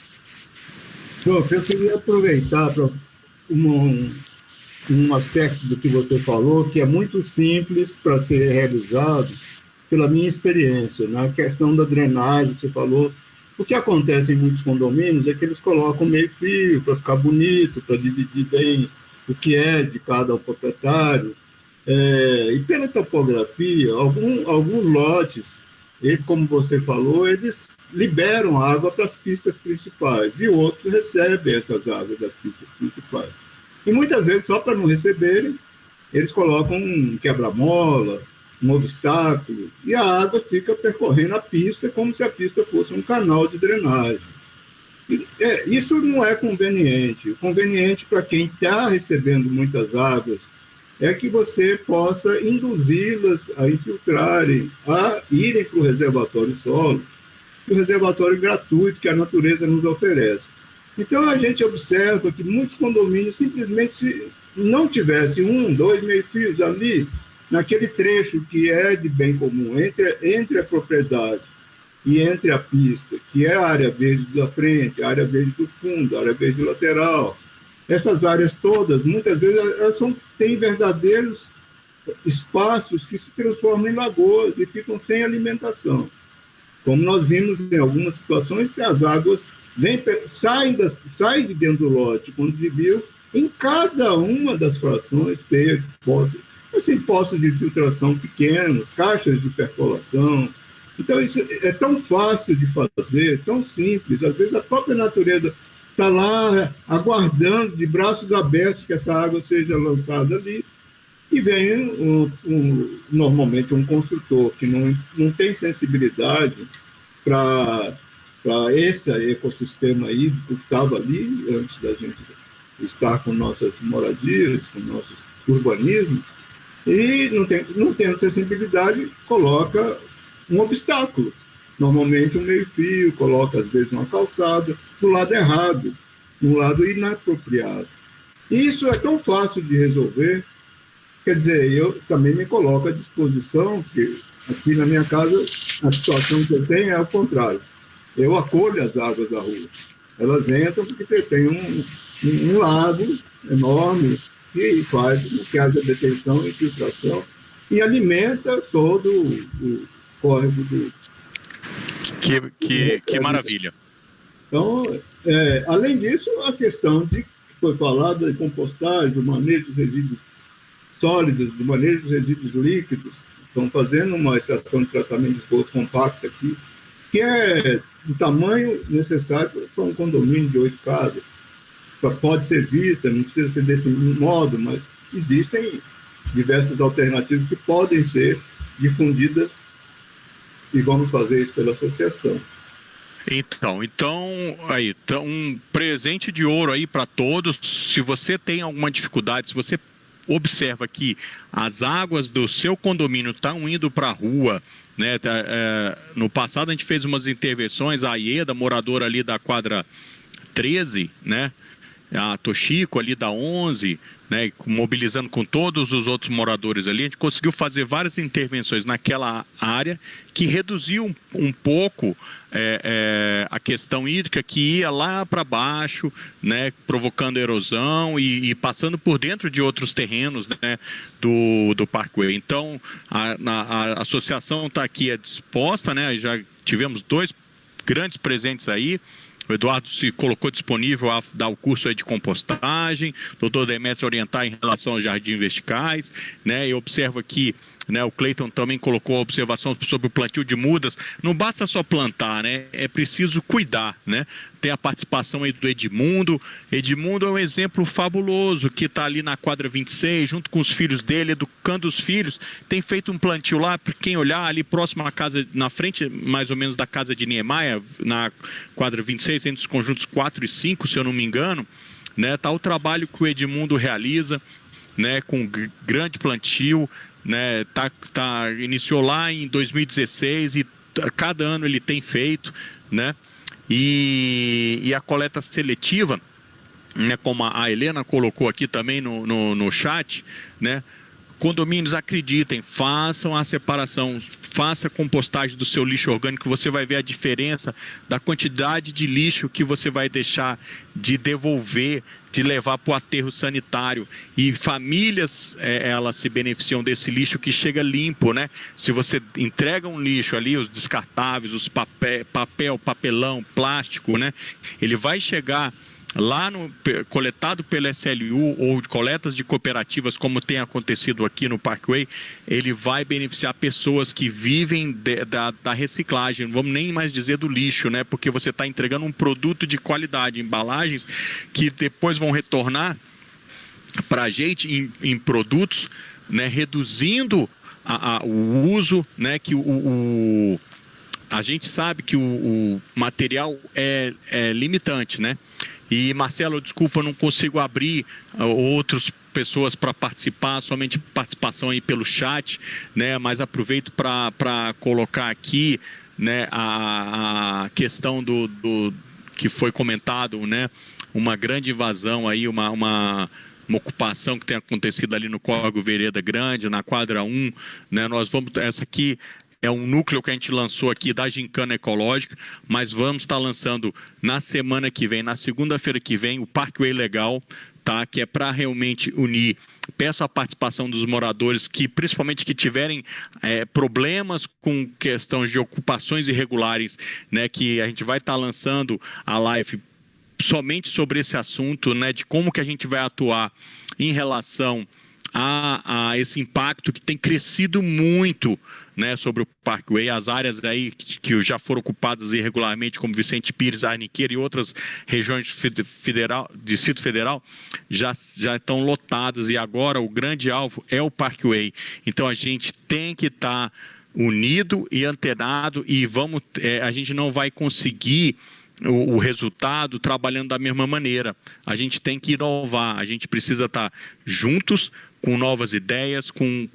Eu queria aproveitar para um aspecto do que você falou, que é muito simples para ser realizado, pela minha experiência, na questão da drenagem que você falou. O que acontece em muitos condomínios é que eles colocam meio-fio para ficar bonito, para dividir bem o que é de cada proprietário. E pela topografia, alguns lotes, como você falou, eles liberam água para as pistas principais e outros recebem essas águas das pistas principais. E muitas vezes, só para não receberem, eles colocam um quebra-mola, um obstáculo, e a água fica percorrendo a pista como se a pista fosse um canal de drenagem. Isso não é conveniente. O conveniente para quem está recebendo muitas águas é que você possa induzi-las a infiltrarem, a irem para o reservatório solo, o reservatório gratuito que a natureza nos oferece. Então, a gente observa que muitos condomínios simplesmente, se não tivesse 1, 2 meio-fios ali, naquele trecho que é de bem comum, entre a propriedade e entre a pista, que é a área verde da frente, a área verde do fundo, a área verde lateral, essas áreas todas, muitas vezes, elas têm verdadeiros espaços que se transformam em lagoas e ficam sem alimentação. Como nós vimos em algumas situações, que as águas saem de dentro do lote, quando deviam, em cada uma das frações, ter poços de filtração pequenos, caixas de percolação. Então, isso é tão fácil de fazer, tão simples. Às vezes, a própria natureza está lá aguardando, de braços abertos, que essa água seja lançada ali, e vem normalmente um construtor que não tem sensibilidade para esse ecossistema hídrico que estava ali, antes da gente estar com nossas moradias, com nossos urbanismos, e não tendo sensibilidade, coloca um obstáculo. Normalmente um meio-fio, coloca às vezes uma calçada, do lado errado, no lado inapropriado. E isso é tão fácil de resolver. Quer dizer, eu também me coloco à disposição, porque aqui na minha casa a situação que eu tenho é o contrário. Eu acolho as águas da rua. Elas entram porque tem um lago enorme que faz com que haja detenção e infiltração e alimenta todo o córrego do... Que maravilha. Então, além disso, a questão que foi falada de compostagem, do manejo dos resíduos sólidos, do manejo dos resíduos líquidos. Estão fazendo uma estação de tratamento de esgoto compacta aqui, que é do tamanho necessário para um condomínio de 8 casas. Pode ser vista, não precisa ser desse modo, mas existem diversas alternativas que podem ser difundidas e vamos fazer isso pela associação. Então, aí, um presente de ouro aí para todos. Se você tem alguma dificuldade, se você observa que as águas do seu condomínio estão indo para a rua, né? No passado a gente fez umas intervenções, a Ieda, moradora ali da quadra 13, né? A Tochico ali da 11, né, mobilizando com todos os outros moradores ali, a gente conseguiu fazer várias intervenções naquela área que reduziu um pouco a questão hídrica que ia lá para baixo, né, provocando erosão e passando por dentro de outros terrenos, né, do Parkway. Então, a associação está aqui disposta, né, já tivemos 2 grandes presentes aí. O Eduardo se colocou disponível a dar o curso aí de compostagem, o doutor Demetrio orientar em relação aos jardins verticais, né? Eu observo aqui, né, o Cleiton também colocou a observação sobre o plantio de mudas. Não basta só plantar, né? É preciso cuidar, né? Tem a participação aí do Edmundo. Edmundo é um exemplo fabuloso, que está ali na quadra 26, junto com os filhos dele, educando os filhos. Tem feito um plantio lá, para quem olhar ali próximo à casa, na frente mais ou menos da casa de Niemeyer, na quadra 26, entre os conjuntos 4 e 5, se eu não me engano, né? Tá o trabalho que o Edmundo realiza, né, com grande plantio, né, iniciou lá em 2016 e cada ano ele tem feito, né, e a coleta seletiva, né, como a Helena colocou aqui também no chat, né, condomínios, acreditem, façam a separação, faça a compostagem do seu lixo orgânico, você vai ver a diferença da quantidade de lixo que você vai deixar de devolver, de levar para o aterro sanitário. E famílias, elas se beneficiam desse lixo que chega limpo, né? Se você entrega um lixo ali, os descartáveis, os papelão, plástico, né? Ele vai chegar lá coletado pelo SLU ou de coletas de cooperativas, como tem acontecido aqui no Parkway, ele vai beneficiar pessoas que vivem da reciclagem, não vamos nem mais dizer do lixo, né? Porque você está entregando um produto de qualidade, embalagens que depois vão retornar para a gente em produtos, né? Reduzindo o uso, né? Que a gente sabe que o material é limitante, né? E, Marcelo, desculpa, eu não consigo abrir outras pessoas para participar, somente participação aí pelo chat, né? Mas aproveito para colocar aqui, né, a questão do que foi comentado, né? Uma grande invasão aí, uma ocupação que tem acontecido ali no Córrego Vereda Grande, na quadra 1, né? Essa aqui é um núcleo que a gente lançou aqui da Gincana Ecológica, mas vamos estar lançando na semana que vem, na segunda-feira que vem, o Parkway Legal, tá? Que é para realmente unir. Peço a participação dos moradores que, principalmente que tiverem problemas com questões de ocupações irregulares, né? Que a gente vai estar lançando a live somente sobre esse assunto, né? De como que a gente vai atuar em relação a esse impacto que tem crescido muito, né, sobre o Parkway, as áreas aí que já foram ocupadas irregularmente, como Vicente Pires, Arniqueira e outras regiões Distrito Federal, já estão lotadas, e agora o grande alvo é o Parkway. Então a gente tem que estar unido e antenado, e a gente não vai conseguir o resultado trabalhando da mesma maneira. A gente tem que inovar, a gente precisa estar juntos, com novas ideias, com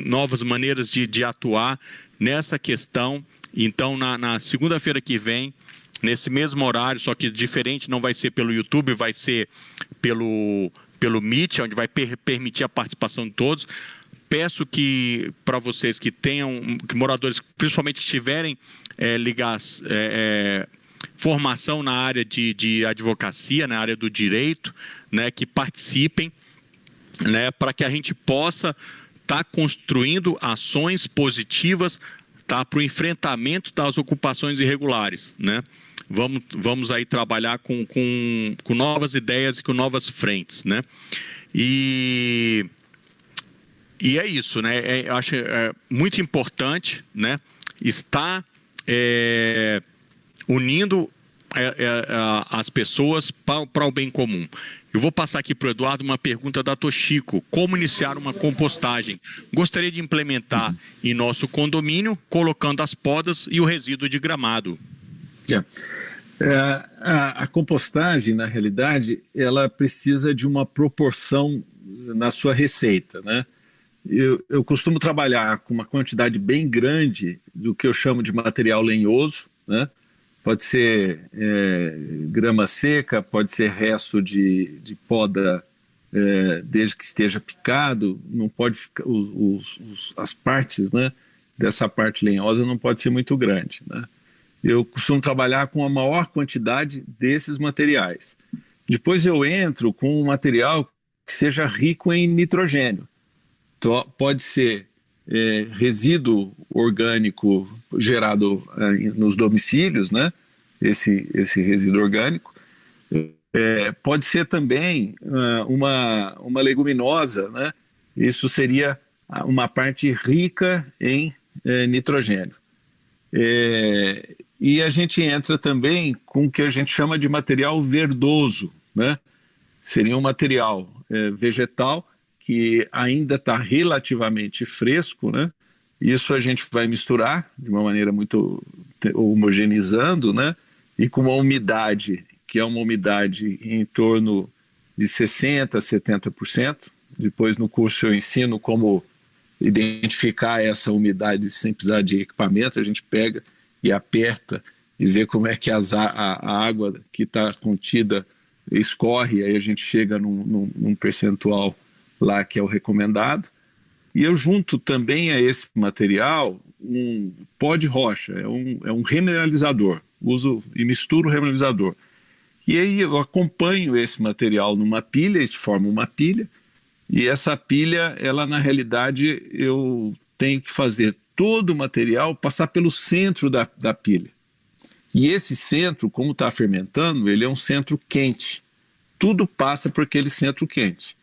novas maneiras de atuar nessa questão. Então, na segunda-feira que vem, nesse mesmo horário, só que diferente, não vai ser pelo YouTube, vai ser pelo Meet, onde vai permitir a participação de todos. Peço que, para vocês que moradores, principalmente que tiverem ligados, formação na área de advocacia, na área do direito, né, que participem, né, para que a gente possa estar construindo ações positivas, tá, para o enfrentamento das ocupações irregulares, né? Vamos aí trabalhar com novas ideias e com novas frentes, né? E é isso, né? Eu acho muito importante, né, estar unindo as pessoas para o bem comum. Eu vou passar aqui para o Eduardo uma pergunta da Tochico. Como iniciar uma compostagem? Gostaria de implementar em nosso condomínio, colocando as podas e o resíduo de gramado. A compostagem, na realidade, ela precisa de uma proporção na sua receita, né? Eu costumo trabalhar com uma quantidade bem grande do que eu chamo de material lenhoso, né? Pode ser grama seca, pode ser resto de poda, desde que esteja picado, não pode ficar, as partes, né, dessa parte lenhosa não pode ser muito grande, né? Eu costumo trabalhar com a maior quantidade desses materiais. Depois eu entro com um material que seja rico em nitrogênio. Pode ser resíduo orgânico gerado nos domicílios, né? Esse resíduo orgânico. Pode ser também uma leguminosa, né? Isso seria uma parte rica em nitrogênio. E a gente entra também com o que a gente chama de material verdoso, né? Seria um material vegetal que ainda está relativamente fresco, né? Isso a gente vai misturar de uma maneira muito homogeneizando, né? E com uma umidade, que é uma umidade em torno de 60% a 70%. Depois no curso eu ensino como identificar essa umidade sem precisar de equipamento. A gente pega e aperta e vê como é que a água que está contida escorre, aí a gente chega num percentual lá que é o recomendado. E eu junto também a esse material um pó de rocha, é um remineralizador, uso e misturo o remineralizador. E aí eu acompanho esse material numa pilha, isso forma uma pilha, e essa pilha, ela na realidade, eu tenho que fazer todo o material passar pelo centro da pilha. E esse centro, como está fermentando, ele é um centro quente. Tudo passa por aquele centro quente.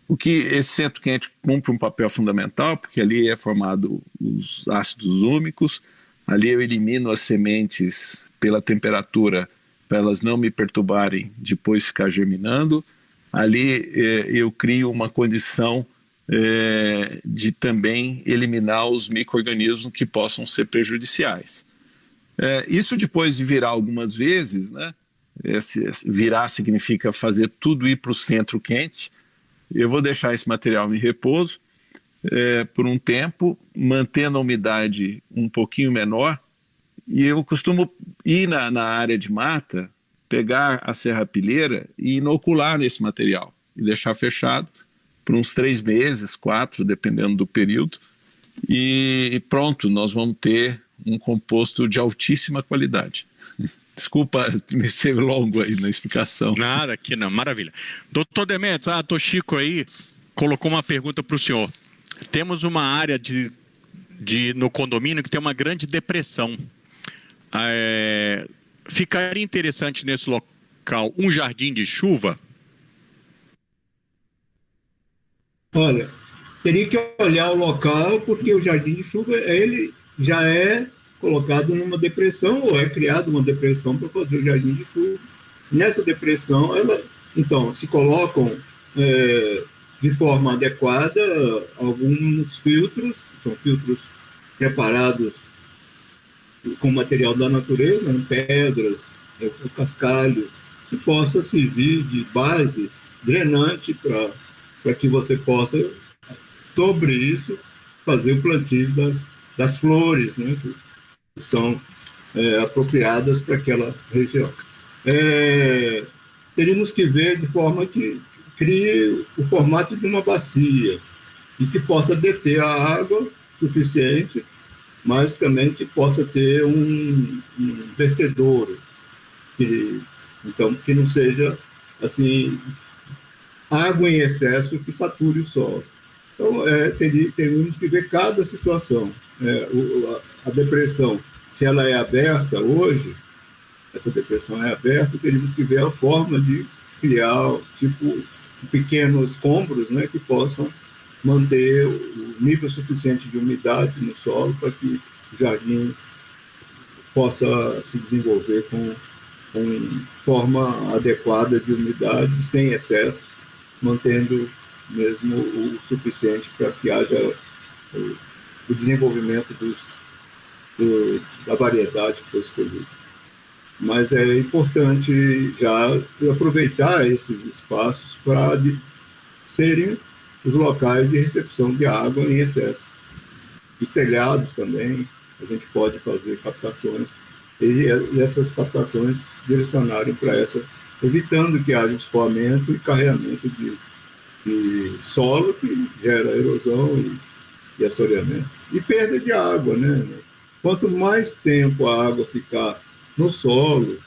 O que esse centro quente cumpre um papel fundamental, porque ali é formado os ácidos úmicos, ali eu elimino as sementes pela temperatura para elas não me perturbarem, depois ficar germinando. Ali eu crio uma condição de também eliminar os micro-organismos que possam ser prejudiciais. Isso depois de virar algumas vezes, né? Virar significa fazer tudo ir para o centro quente. Eu vou deixar esse material em repouso por um tempo, mantendo a umidade um pouquinho menor, e eu costumo ir na área de mata, pegar a serrapilheira e inocular nesse material e deixar fechado por uns 3 meses, 4, dependendo do período, e pronto, nós vamos ter um composto de altíssima qualidade. Desculpa me ser longo aí na explicação. Nada, aqui não, maravilha. Doutor Demetrios, a Toshiko aí colocou uma pergunta para o senhor. Temos uma área no condomínio que tem uma grande depressão. Ficaria interessante nesse local um jardim de chuva? Olha, teria que olhar o local, porque o jardim de chuva, ele já é colocado numa depressão, ou é criado uma depressão para fazer o jardim de chuva. Nessa depressão, então, se colocam de forma adequada alguns filtros, são filtros preparados com material da natureza, né, pedras, cascalho, que possa servir de base drenante para que você possa, sobre isso, fazer o plantio das flores, né, que são apropriadas para aquela região. Teríamos que ver de forma que crie o formato de uma bacia e que possa deter a água suficiente, mas também que possa ter um vertedouro, então que não seja assim água em excesso que sature o solo. Então teríamos que ver cada situação. A depressão, se ela é aberta hoje, essa depressão é aberta, teríamos que ver a forma de criar tipo pequenos escombros, né, que possam manter o nível suficiente de umidade no solo para que o jardim possa se desenvolver com forma adequada de umidade, sem excesso, mantendo mesmo o suficiente para que haja o desenvolvimento da variedade que foi escolhida. Mas é importante já aproveitar esses espaços para serem os locais de recepção de água em excesso. Os telhados também, a gente pode fazer captações, e essas captações direcionarem para essa, evitando que haja escoamento e carreamento de solo, que gera erosão e assoreamento. E perda de água, né? Quanto mais tempo a água ficar no solo,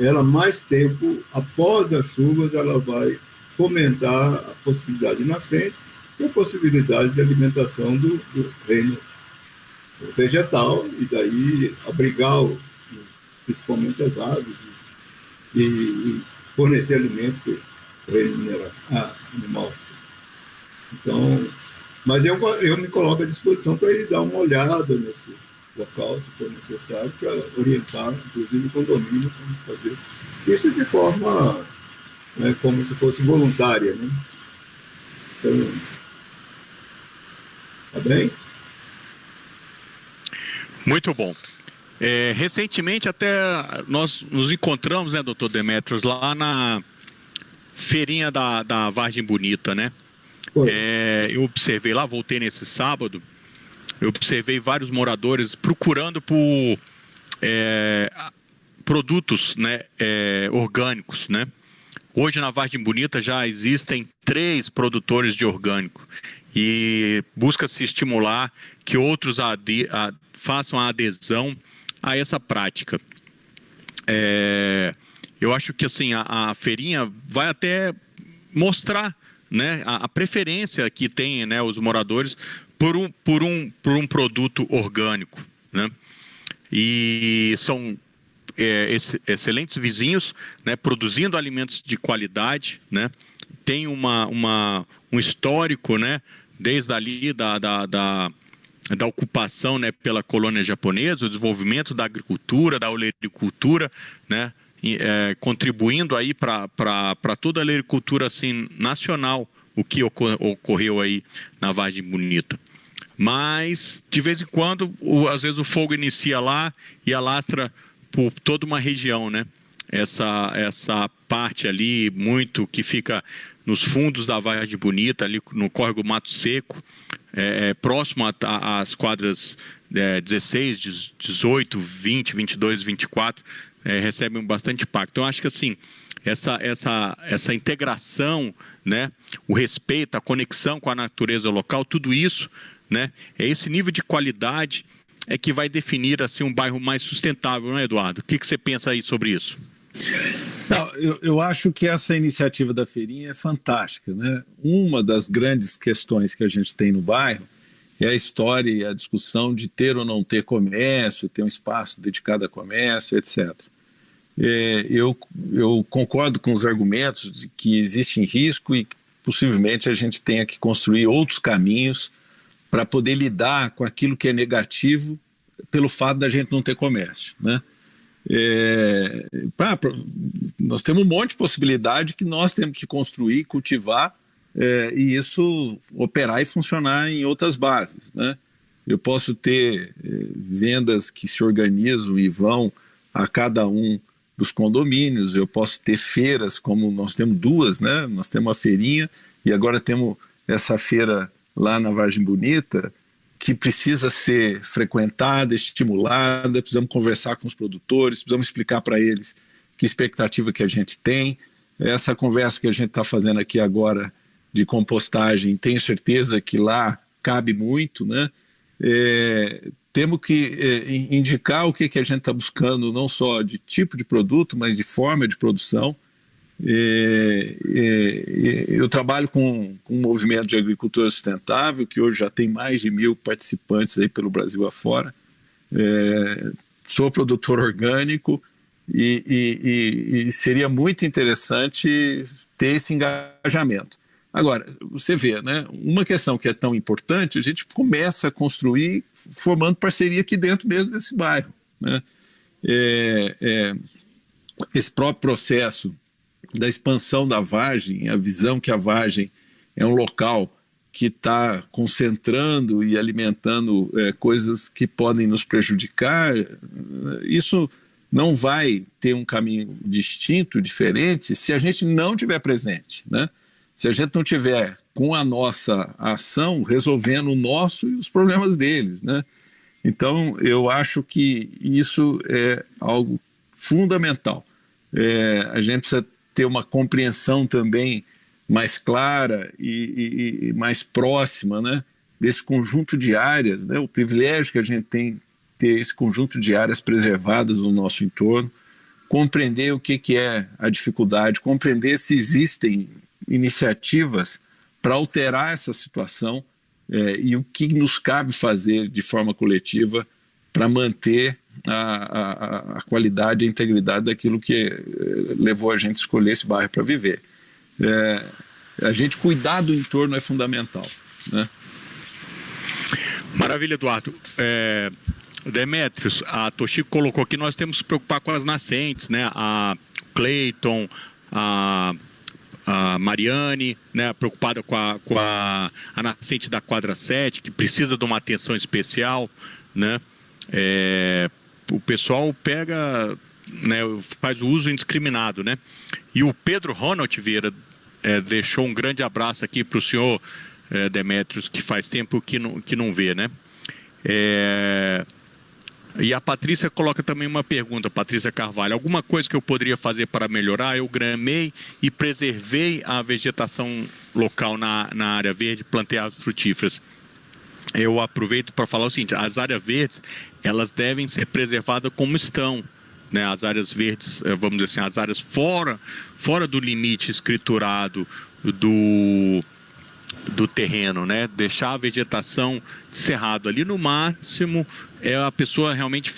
ela mais tempo, após as chuvas, ela vai fomentar a possibilidade de nascentes e a possibilidade de alimentação do reino vegetal, e daí abrigar principalmente as aves e fornecer alimento para o reino animal. Então, mas eu me coloco à disposição para ir dar uma olhada nesse local, se for necessário, para orientar, inclusive, o condomínio, como fazer isso de forma, como se fosse voluntária, né? Então, tá bem? Muito bom. Recentemente até nós nos encontramos, né, doutor Demetrios, lá na feirinha da Vargem Bonita, né? Eu observei lá, voltei nesse sábado, eu observei vários moradores procurando por produtos, né, orgânicos, né? Hoje na Vargem Bonita já existem 3 produtores de orgânico e busca-se estimular que outros façam a adesão a essa prática. Eu acho que assim a feirinha vai até mostrar, né, a preferência que tem, né, os moradores por um produto orgânico, né? E são excelentes vizinhos, né, produzindo alimentos de qualidade, né? Tem um histórico, né, desde ali da ocupação, né, pela colônia japonesa, o desenvolvimento da agricultura, da olericultura, né, contribuindo aí para toda a olericultura assim, nacional, o que ocorreu aí na Vargem Bonita. Mas, de vez em quando, às vezes o fogo inicia lá e alastra por toda uma região, né? Essa parte ali, muito, que fica nos fundos da Vargem Bonita, ali no córrego Mato Seco, próximo às quadras 16, 18, 20, 22, 24, recebem bastante impacto. Então, acho que assim, essa integração, né, o respeito, a conexão com a natureza local, tudo isso, né, esse nível de qualidade que vai definir assim, um bairro mais sustentável, não é, Eduardo? O que você pensa aí sobre isso? Não, eu acho que essa iniciativa da feirinha é fantástica, né? Uma das grandes questões que a gente tem no bairro é a história e a discussão de ter ou não ter comércio, ter um espaço dedicado a comércio, etc. Eu concordo com os argumentos de que existe risco e que possivelmente a gente tenha que construir outros caminhos para poder lidar com aquilo que é negativo pelo fato da gente não ter comércio, né? Nós temos um monte de possibilidade que nós temos que construir, cultivar, e isso operar e funcionar em outras bases, né? Eu posso ter vendas que se organizam e vão a cada um dos condomínios, eu posso ter feiras, como nós temos 2, né? Nós temos uma feirinha e agora temos essa feira lá na Vargem Bonita, que precisa ser frequentada, estimulada, precisamos conversar com os produtores, precisamos explicar para eles que expectativa que a gente tem. Essa conversa que a gente está fazendo aqui agora de compostagem, tenho certeza que lá cabe muito, né? Temos que indicar o que a gente está buscando, não só de tipo de produto, mas de forma de produção. Eu trabalho com um movimento de agricultura sustentável que hoje já tem mais de 1.000 participantes aí pelo Brasil afora. Sou produtor orgânico e seria muito interessante ter esse engajamento. Agora, você vê, né, uma questão que é tão importante, a gente começa a construir formando parceria aqui dentro mesmo desse bairro, né? Esse próprio processo da expansão da Vargem, a visão que a Vargem é um local que está concentrando e alimentando coisas que podem nos prejudicar, isso não vai ter um caminho distinto, diferente, se a gente não tiver presente, né? se a gente não tiver com a nossa ação resolvendo o nosso e os problemas deles, né? Então, eu acho que isso é algo fundamental. A gente precisa ter uma compreensão também mais clara e mais próxima, né, desse conjunto de áreas, né, o privilégio que a gente tem ter esse conjunto de áreas preservadas no nosso entorno, compreender o que é a dificuldade, compreender se existem iniciativas para alterar essa situação e o que nos cabe fazer de forma coletiva para manter a qualidade e a integridade daquilo que levou a gente a escolher esse bairro para viver. A gente cuidar do entorno é fundamental, né? Maravilha, Eduardo. Demetrios, a Toshiko colocou aqui, nós temos que se preocupar com as nascentes, né? A Cleiton, a Mariane, né, preocupada com a nascente da quadra 7, que precisa de uma atenção especial, né? O pessoal pega, né, faz o uso indiscriminado, né? E o Pedro Ronald Vieira deixou um grande abraço aqui para o senhor, Demetrios, que faz tempo que não vê, né? E a Patrícia coloca também uma pergunta, Patrícia Carvalho. Alguma coisa que eu poderia fazer para melhorar? Eu gramei e preservei a vegetação local na área verde, plantei árvores frutíferas. Eu aproveito para falar o seguinte, as áreas verdes, elas devem ser preservadas como estão, né? As áreas verdes, vamos dizer assim, as áreas fora do limite escriturado do terreno, né? Deixar a vegetação de cerrado ali, no máximo a pessoa realmente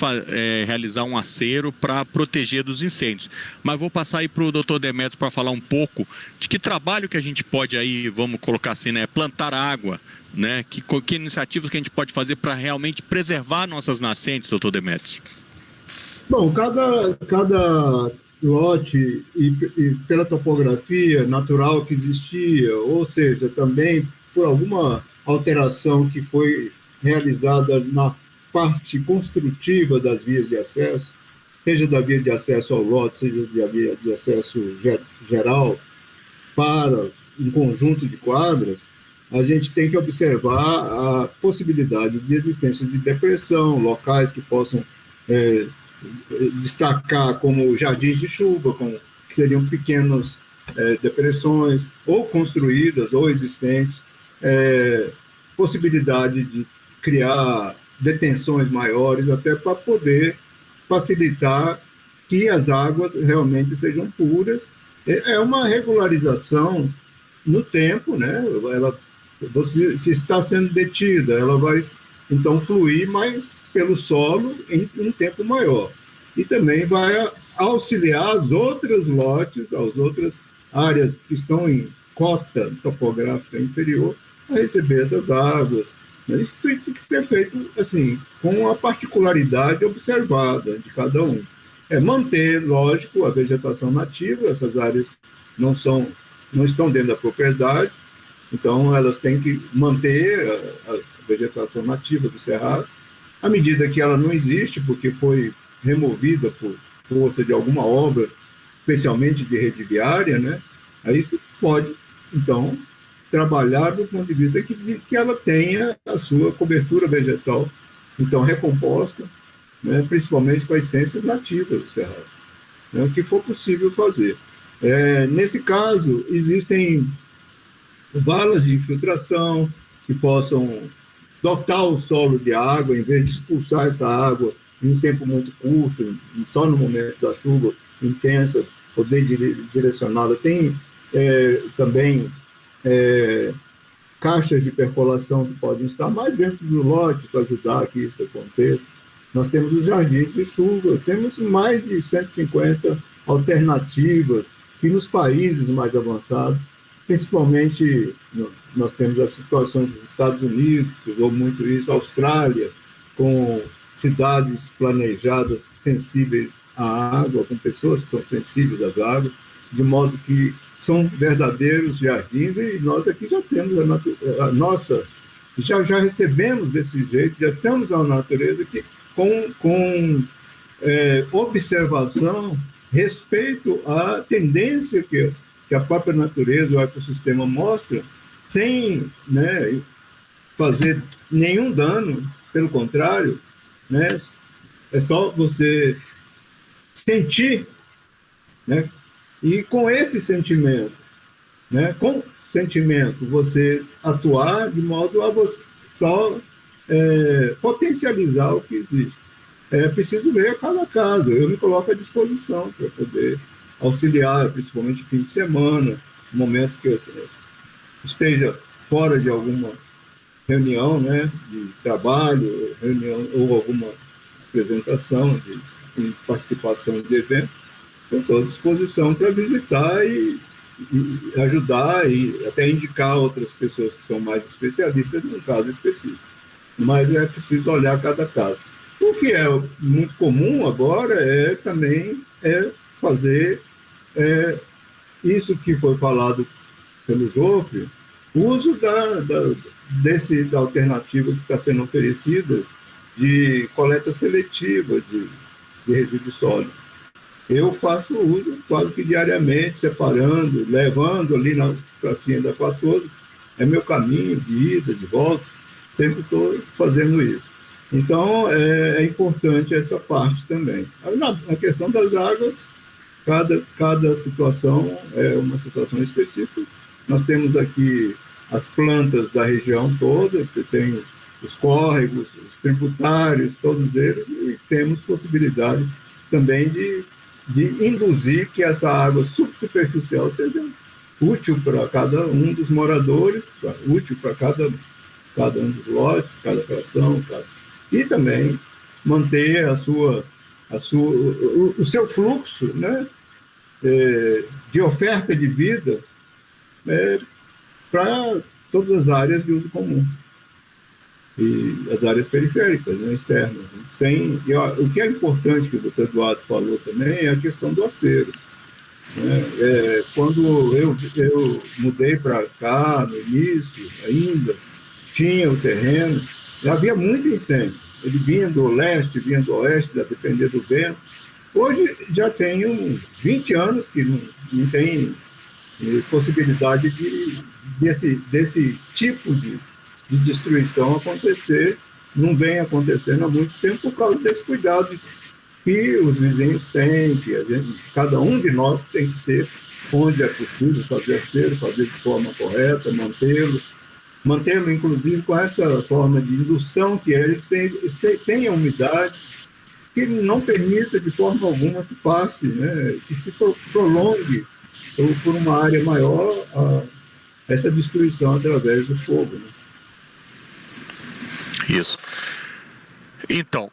realizar um acero para proteger dos incêndios. Mas vou passar aí para o doutor Demetrios para falar um pouco de que trabalho que a gente pode aí, vamos colocar assim, né? Plantar água, né? Que iniciativas que a gente pode fazer para realmente preservar nossas nascentes, doutor Demetrios? Bom, cada lote e pela topografia natural que existia, ou seja, também por alguma alteração que foi realizada na parte construtiva das vias de acesso, seja da via de acesso ao lote, seja da via de acesso geral, para um conjunto de quadras, a gente tem que observar a possibilidade de existência de depressão, locais que possam destacar como jardins de chuva, que seriam pequenas depressões, ou construídas, ou existentes, possibilidade de criar detenções maiores, até para poder facilitar que as águas realmente sejam puras. É uma regularização no tempo, né? Se está sendo detida, ela vai então fluir mais pelo solo em um tempo maior. E também vai auxiliar os outros lotes, as outras áreas que estão em cota topográfica inferior, a receber essas águas. Isso tem que ser feito assim, com a particularidade observada de cada um. Manter, lógico, a vegetação nativa, essas áreas não estão dentro da propriedade, então elas têm que manter a vegetação nativa do cerrado. À medida que ela não existe, porque foi removida por força de alguma obra, especialmente de rede viária, né? Aí se pode, então, trabalhar do ponto de vista que ela tenha a sua cobertura vegetal, então, recomposta, né? Principalmente com as essências nativas do cerrado, né? O que for possível fazer. Nesse caso, existem valas de infiltração que possam dotar o solo de água, em vez de expulsar essa água em um tempo muito curto, só no momento da chuva intensa, poder direcioná-la. Tem também caixas de percolação que podem estar mais dentro do lote para ajudar que isso aconteça. Nós temos os jardins de chuva, temos mais de 150 alternativas que nos países mais avançados, principalmente nós temos as situações dos Estados Unidos, que usou muito isso, Austrália, com cidades planejadas sensíveis à água, com pessoas que são sensíveis às águas, de modo que são verdadeiros jardins, e nós aqui já temos a nossa, já recebemos desse jeito, já temos a natureza que com observação, respeito à tendência que que a própria natureza, o ecossistema mostra, sem, né, fazer nenhum dano, pelo contrário, né, é só você sentir, né, e com esse sentimento, né, com sentimento, você atuar de modo a você só potencializar o que existe. É preciso ver a cada caso. Eu me coloco à disposição para poder auxiliar, principalmente fim de semana, no momento que eu esteja fora de alguma reunião, né, de trabalho, reunião ou alguma apresentação, de participação de evento. Eu estou à disposição para visitar e ajudar e até indicar outras pessoas que são mais especialistas num caso específico. Mas é preciso olhar cada caso. O que é muito comum agora também fazer isso que foi falado pelo Joffre, o uso da alternativa que está sendo oferecida de coleta seletiva de resíduos sólidos. Eu faço uso quase que diariamente, separando, levando ali na pracinha da 14, é meu caminho de ida, de volta, sempre estou fazendo isso. Então, é importante essa parte também. Na questão das águas, cada situação é uma situação específica. Nós temos aqui as plantas da região toda, que tem os córregos, os tributários, todos eles, e temos possibilidade também de induzir que essa água subsuperficial seja útil para cada um dos moradores, útil para cada um dos lotes, cada fração, e também manter o seu fluxo, né, de oferta de vida para todas as áreas de uso comum e as áreas periféricas, né, externas. O que é importante que o doutor Eduardo falou também é a questão do acero. Né? Quando eu mudei para cá, no início, ainda tinha o terreno, já havia muito incêndio. Ele vinha do leste, vinha do oeste, a depender do vento. Hoje já tem uns 20 anos que não tem possibilidade desse tipo de destruição acontecer, não vem acontecendo há muito tempo por causa desse cuidado que os vizinhos têm, que cada um de nós tem que ter, onde é possível, fazer acero, fazer de forma correta, mantê-lo inclusive com essa forma de indução que eles tenham umidade, que não permita de forma alguma que passe, né, que se prolongue por uma área maior essa destruição através do fogo. Né? Isso. Então,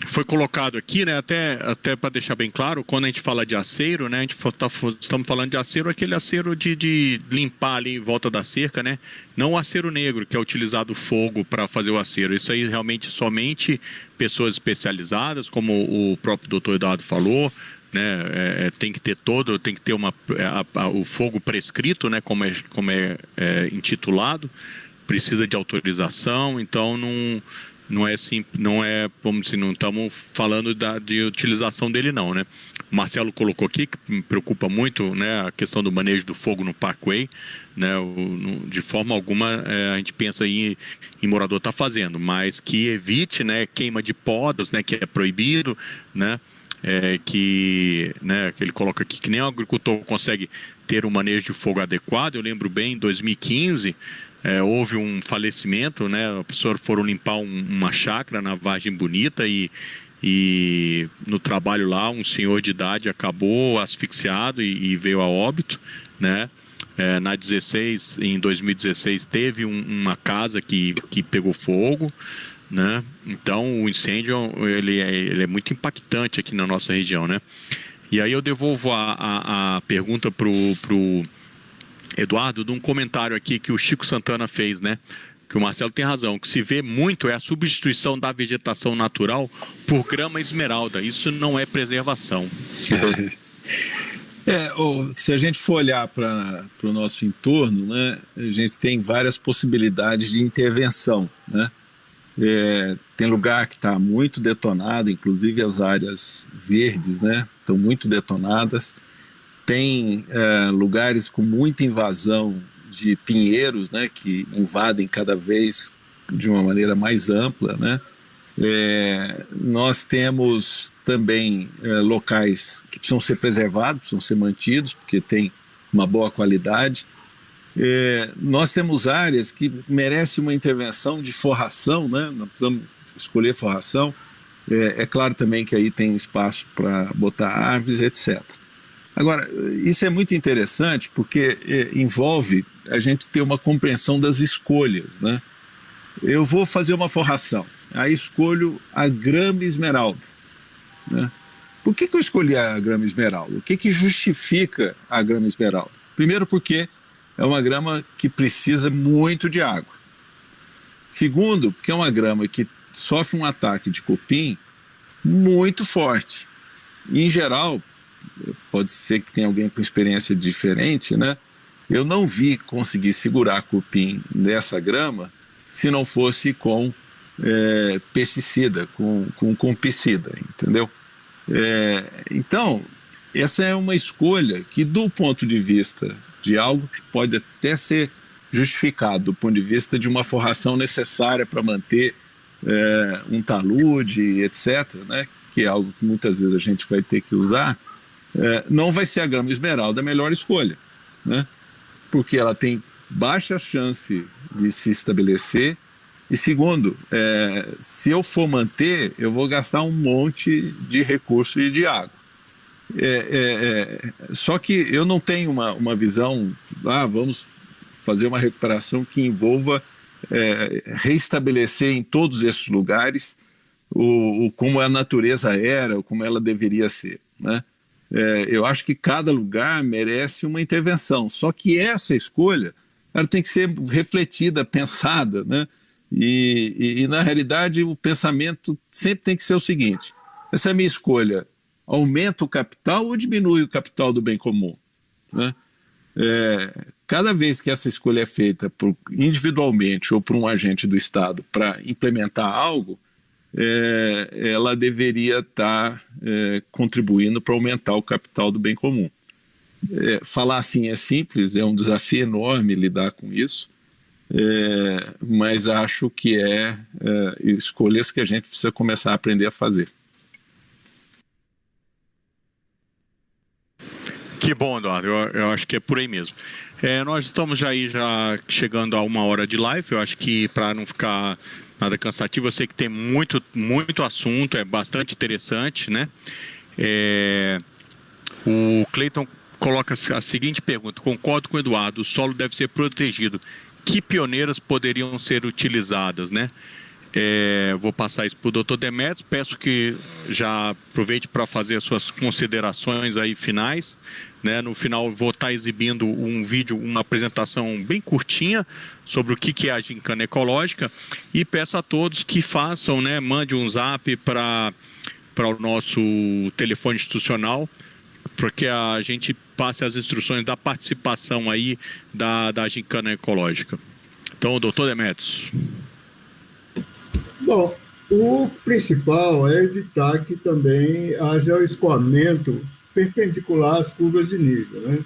foi colocado aqui, né, até para deixar bem claro, quando a gente fala de acero, né, estamos falando de acero, aquele acero de limpar ali em volta da cerca, né, não o acero negro, que é utilizado o fogo para fazer o acero. Isso aí realmente somente pessoas especializadas, como o próprio doutor Eduardo falou, né, tem que ter o fogo prescrito, né, como é intitulado, precisa de autorização, então não é assim, vamos dizer, não estamos falando de utilização dele não, né? O Marcelo colocou aqui, que me preocupa muito, né, a questão do manejo do fogo no Parkway, né, de forma alguma a gente pensa em morador estar fazendo, mas que evite, né, queima de podas, né, que é proibido, né, que ele coloca aqui que nem o agricultor consegue ter um manejo de fogo adequado. Eu lembro bem, em 2015, houve um falecimento, né? As pessoas foram limpar uma chácara na Vargem Bonita e no trabalho lá um senhor de idade acabou asfixiado e veio a óbito, né? Em 2016 teve uma casa que pegou fogo, né? Então o incêndio ele é muito impactante aqui na nossa região, né? E aí eu devolvo a pergunta pro Eduardo, de um comentário aqui que o Chico Santana fez, né? Que o Marcelo tem razão, que se vê muito a substituição da vegetação natural por grama esmeralda. Isso não é preservação. Se a gente for olhar para o nosso entorno, né, a gente tem várias possibilidades de intervenção, né? Tem lugar que está muito detonado, inclusive as áreas verdes, né, estão muito detonadas. tem lugares com muita invasão de pinheiros, né, que invadem cada vez de uma maneira mais ampla, né? Nós temos também locais que precisam ser preservados, precisam ser mantidos, porque tem uma boa qualidade. Nós temos áreas que merecem uma intervenção de forração, né? Nós precisamos escolher forração. É claro também que aí tem espaço para botar árvores, etc. Agora, isso é muito interessante porque envolve a gente ter uma compreensão das escolhas, né? Eu vou fazer uma forração, aí escolho a grama esmeralda, né? Por que eu escolhi a grama esmeralda? O que justifica a grama esmeralda? Primeiro, porque é uma grama que precisa muito de água. Segundo, porque é uma grama que sofre um ataque de cupim muito forte. E, em geral, pode ser que tenha alguém com experiência diferente, né? Eu não vi conseguir segurar cupim nessa grama se não fosse com pesticida, com pesticida, entendeu? Então, essa é uma escolha que, do ponto de vista de algo que pode até ser justificado do ponto de vista de uma forração necessária para manter um talude, etc., né, que é algo que muitas vezes a gente vai ter que usar, não vai ser a grama esmeralda a melhor escolha, né, porque ela tem baixa chance de se estabelecer e, segundo, se eu for manter, eu vou gastar um monte de recurso e de água. Só que eu não tenho uma visão, vamos fazer uma recuperação que envolva reestabelecer em todos esses lugares como a natureza era, ou como ela deveria ser, né? Eu acho que cada lugar merece uma intervenção, só que essa escolha ela tem que ser refletida, pensada, né? E na realidade o pensamento sempre tem que ser o seguinte: essa minha escolha aumenta o capital ou diminui o capital do bem comum, né? Cada vez que essa escolha é feita individualmente ou por um agente do Estado para implementar algo, ela deveria estar contribuindo para aumentar o capital do bem comum. Falar assim é simples, é um desafio enorme lidar com isso, mas acho que escolhas que a gente precisa começar a aprender a fazer. Que bom, Eduardo, eu acho que é por aí mesmo. Nós estamos já chegando a 1 hora de live. Eu acho que, para não ficar nada cansativo, eu sei que tem muito assunto, é bastante interessante, né? O Cleiton coloca a seguinte pergunta: concordo com o Eduardo, o solo deve ser protegido. Que pioneiras poderiam ser utilizadas, né? Vou passar isso para o Dr. Demetrios, peço que já aproveite para fazer as suas considerações aí finais, né? No final vou estar exibindo um vídeo, uma apresentação bem curtinha sobre o que é a gincana ecológica, e peço a todos que façam, né? Mande um zap para o nosso telefone institucional, porque a gente passe as instruções da participação aí da gincana ecológica. Então, doutor Demetrios. Bom, o principal é evitar que também haja escoamento perpendicular às curvas de nível, né?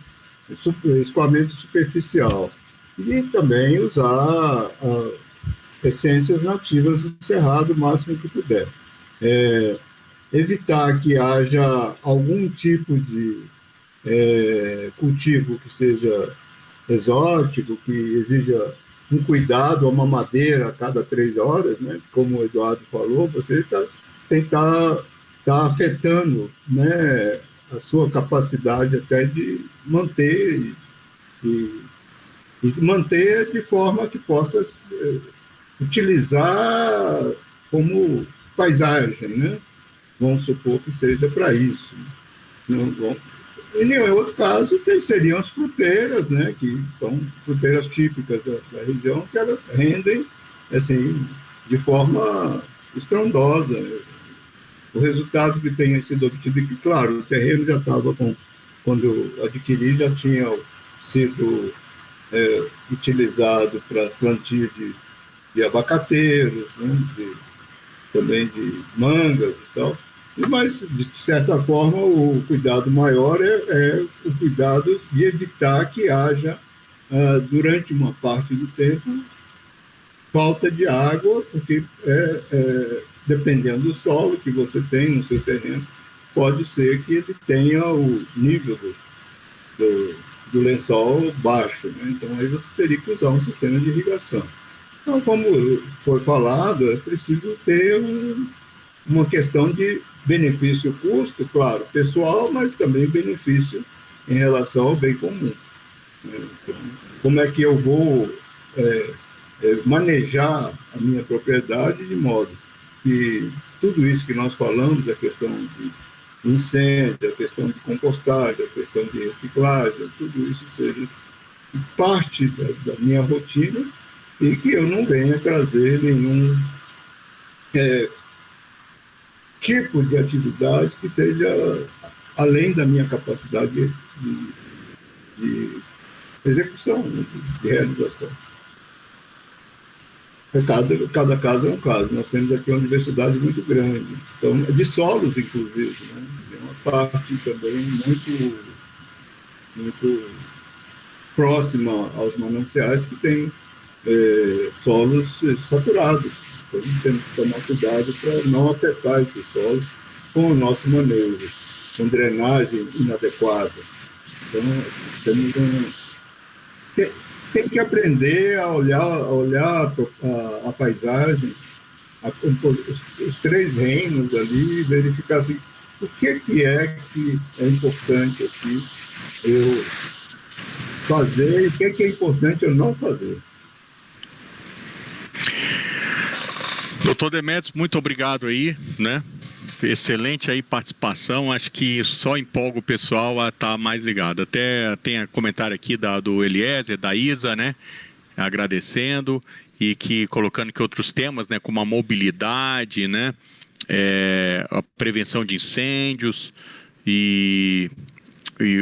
Escoamento superficial. E também usar essências nativas do cerrado o máximo que puder. Evitar que haja algum tipo de cultivo que seja exótico, que exija um cuidado a uma madeira a cada 3 horas, né? Como o Eduardo falou, você tem que estar afetando, né, a sua capacidade até de manter e manter de forma que possa utilizar como paisagem, né? Vamos supor que seja para isso. Em nenhum outro caso, seriam as fruteiras, né, que são fruteiras típicas da região, que elas rendem assim, de forma estrondosa. O resultado que tenha sido obtido, que, claro, o terreno já estava quando eu adquiri, já tinha sido utilizado para plantio de abacateiros, né, também de mangas e tal. Mas, de certa forma, o cuidado maior é o cuidado de evitar que haja, durante uma parte do tempo, falta de água, porque dependendo do solo que você tem no seu terreno, pode ser que ele tenha o nível do lençol baixo, né? Então aí você teria que usar um sistema de irrigação. Então, como foi falado, é preciso ter uma questão de benefício-custo, claro, pessoal, mas também benefício em relação ao bem comum. Então, como é que eu vou manejar a minha propriedade de modo que tudo isso que nós falamos, a questão de incêndio, a questão de compostagem, a questão de reciclagem, tudo isso seja parte da minha rotina e que eu não venha trazer nenhum tipo de atividade que seja além da minha capacidade de execução, né, de realização. Cada caso é um caso. Nós temos aqui uma diversidade muito grande, então, de solos, inclusive, né? Tem uma parte também muito próxima aos mananciais que tem solos saturados. Então, temos que tomar cuidado para não afetar esses solos com o nosso manejo, com drenagem inadequada. Então, tem que aprender a olhar a paisagem, os três reinos ali, verificar assim, o que é importante aqui eu fazer e o que é importante eu não fazer. Doutor Demetrios, muito obrigado aí, né? Excelente aí participação, acho que só empolga o pessoal a estar mais ligado. Até tem comentário aqui do Eliezer, da Isa, né? Agradecendo e que colocando que outros temas, né? Como a mobilidade, né? A prevenção de incêndios e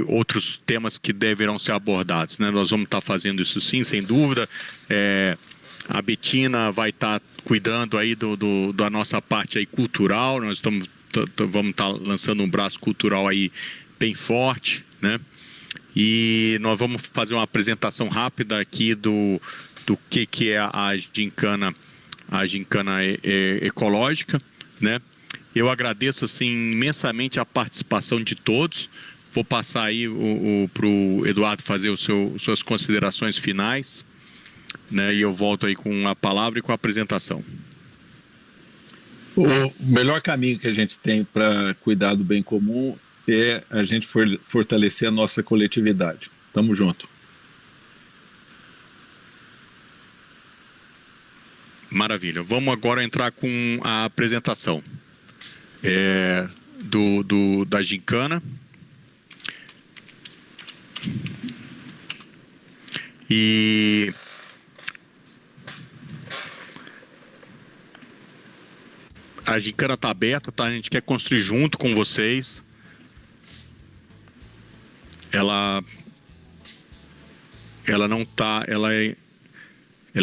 outros temas que deverão ser abordados, né? Nós vamos estar fazendo isso sim, sem dúvida. A Betina vai estar cuidando aí da nossa parte aí cultural. Nós vamos estar lançando um braço cultural aí bem forte, né? E nós vamos fazer uma apresentação rápida aqui do que é a gincana ecológica, né? Eu agradeço assim imensamente a participação de todos. Vou passar aí para o Eduardo fazer suas considerações finais. Né, e eu volto aí com a palavra e com a apresentação. O melhor caminho que a gente tem para cuidar do bem comum é a gente fortalecer a nossa coletividade. Tamo junto. Maravilha. Vamos agora entrar com a apresentação da gincana. E a gincana está aberta, tá? A gente quer construir junto com vocês. Ela não tá, ela é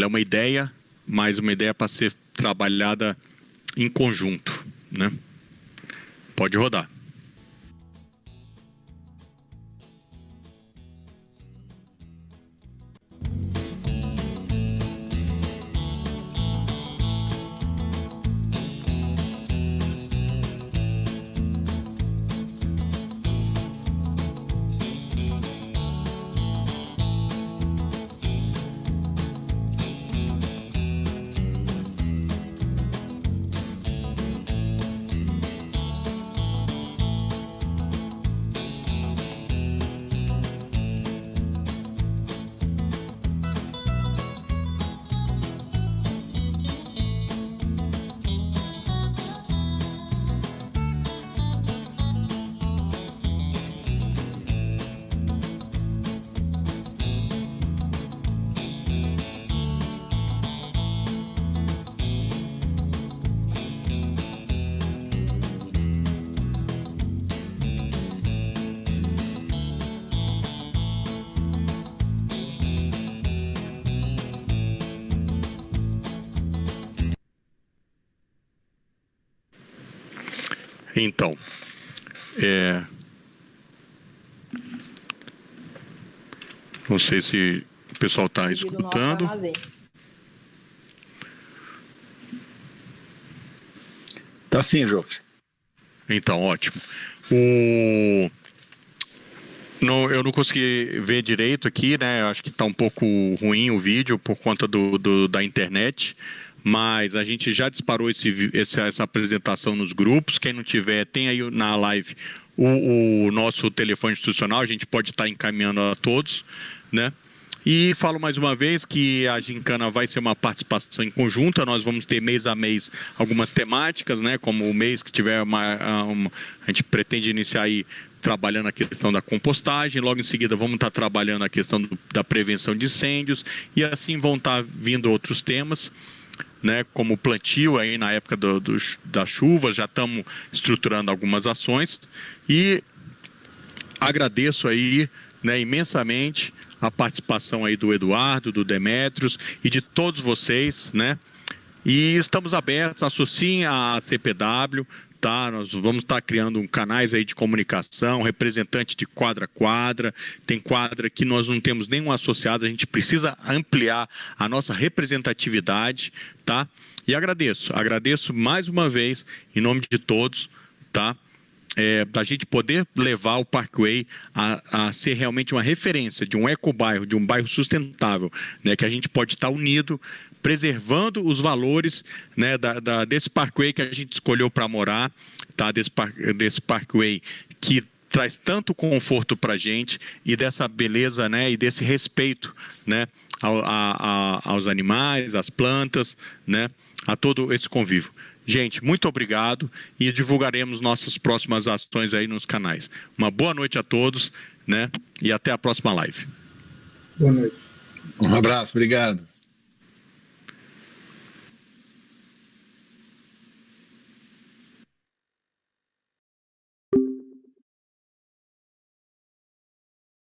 uma ideia, mas uma ideia para ser trabalhada em conjunto, né? Pode rodar. Então, não sei se o pessoal está escutando. Tá sim, Jofre. Então, ótimo. Eu não consegui ver direito aqui, né? Acho que está um pouco ruim o vídeo por conta da internet, mas a gente já disparou essa apresentação nos grupos. Quem não tiver, tem aí na live o nosso telefone institucional, a gente pode estar encaminhando a todos, né? E falo mais uma vez que a Gincana vai ser uma participação em conjunta, nós vamos ter mês a mês algumas temáticas, né? Como o mês que tiver a gente pretende iniciar aí trabalhando a questão da compostagem, logo em seguida vamos estar trabalhando a questão da prevenção de incêndios e assim vão estar vindo outros temas, né, como o plantio aí na época das chuvas, já estamos estruturando algumas ações e agradeço aí, né, imensamente a participação aí do Eduardo, do Demétrios e de todos vocês, né? E estamos abertos, associem a CPW, tá? Nós vamos estar criando canais aí de comunicação, representante de quadra a quadra, tem quadra que nós não temos nenhum associado, a gente precisa ampliar a nossa representatividade, tá? E agradeço mais uma vez, em nome de todos, tá? Da gente poder levar o Parkway a ser realmente uma referência de um ecobairro, de um bairro sustentável, né, que a gente pode estar unido, preservando os valores, né, desse Parkway que a gente escolheu para morar, tá, desse Parkway que traz tanto conforto para a gente e dessa beleza, né, e desse respeito, né, aos animais, às plantas, né, a todo esse convívio. Gente, muito obrigado e divulgaremos nossas próximas ações aí nos canais. Uma boa noite a todos, né? E até a próxima live. Boa noite. Um abraço, obrigado.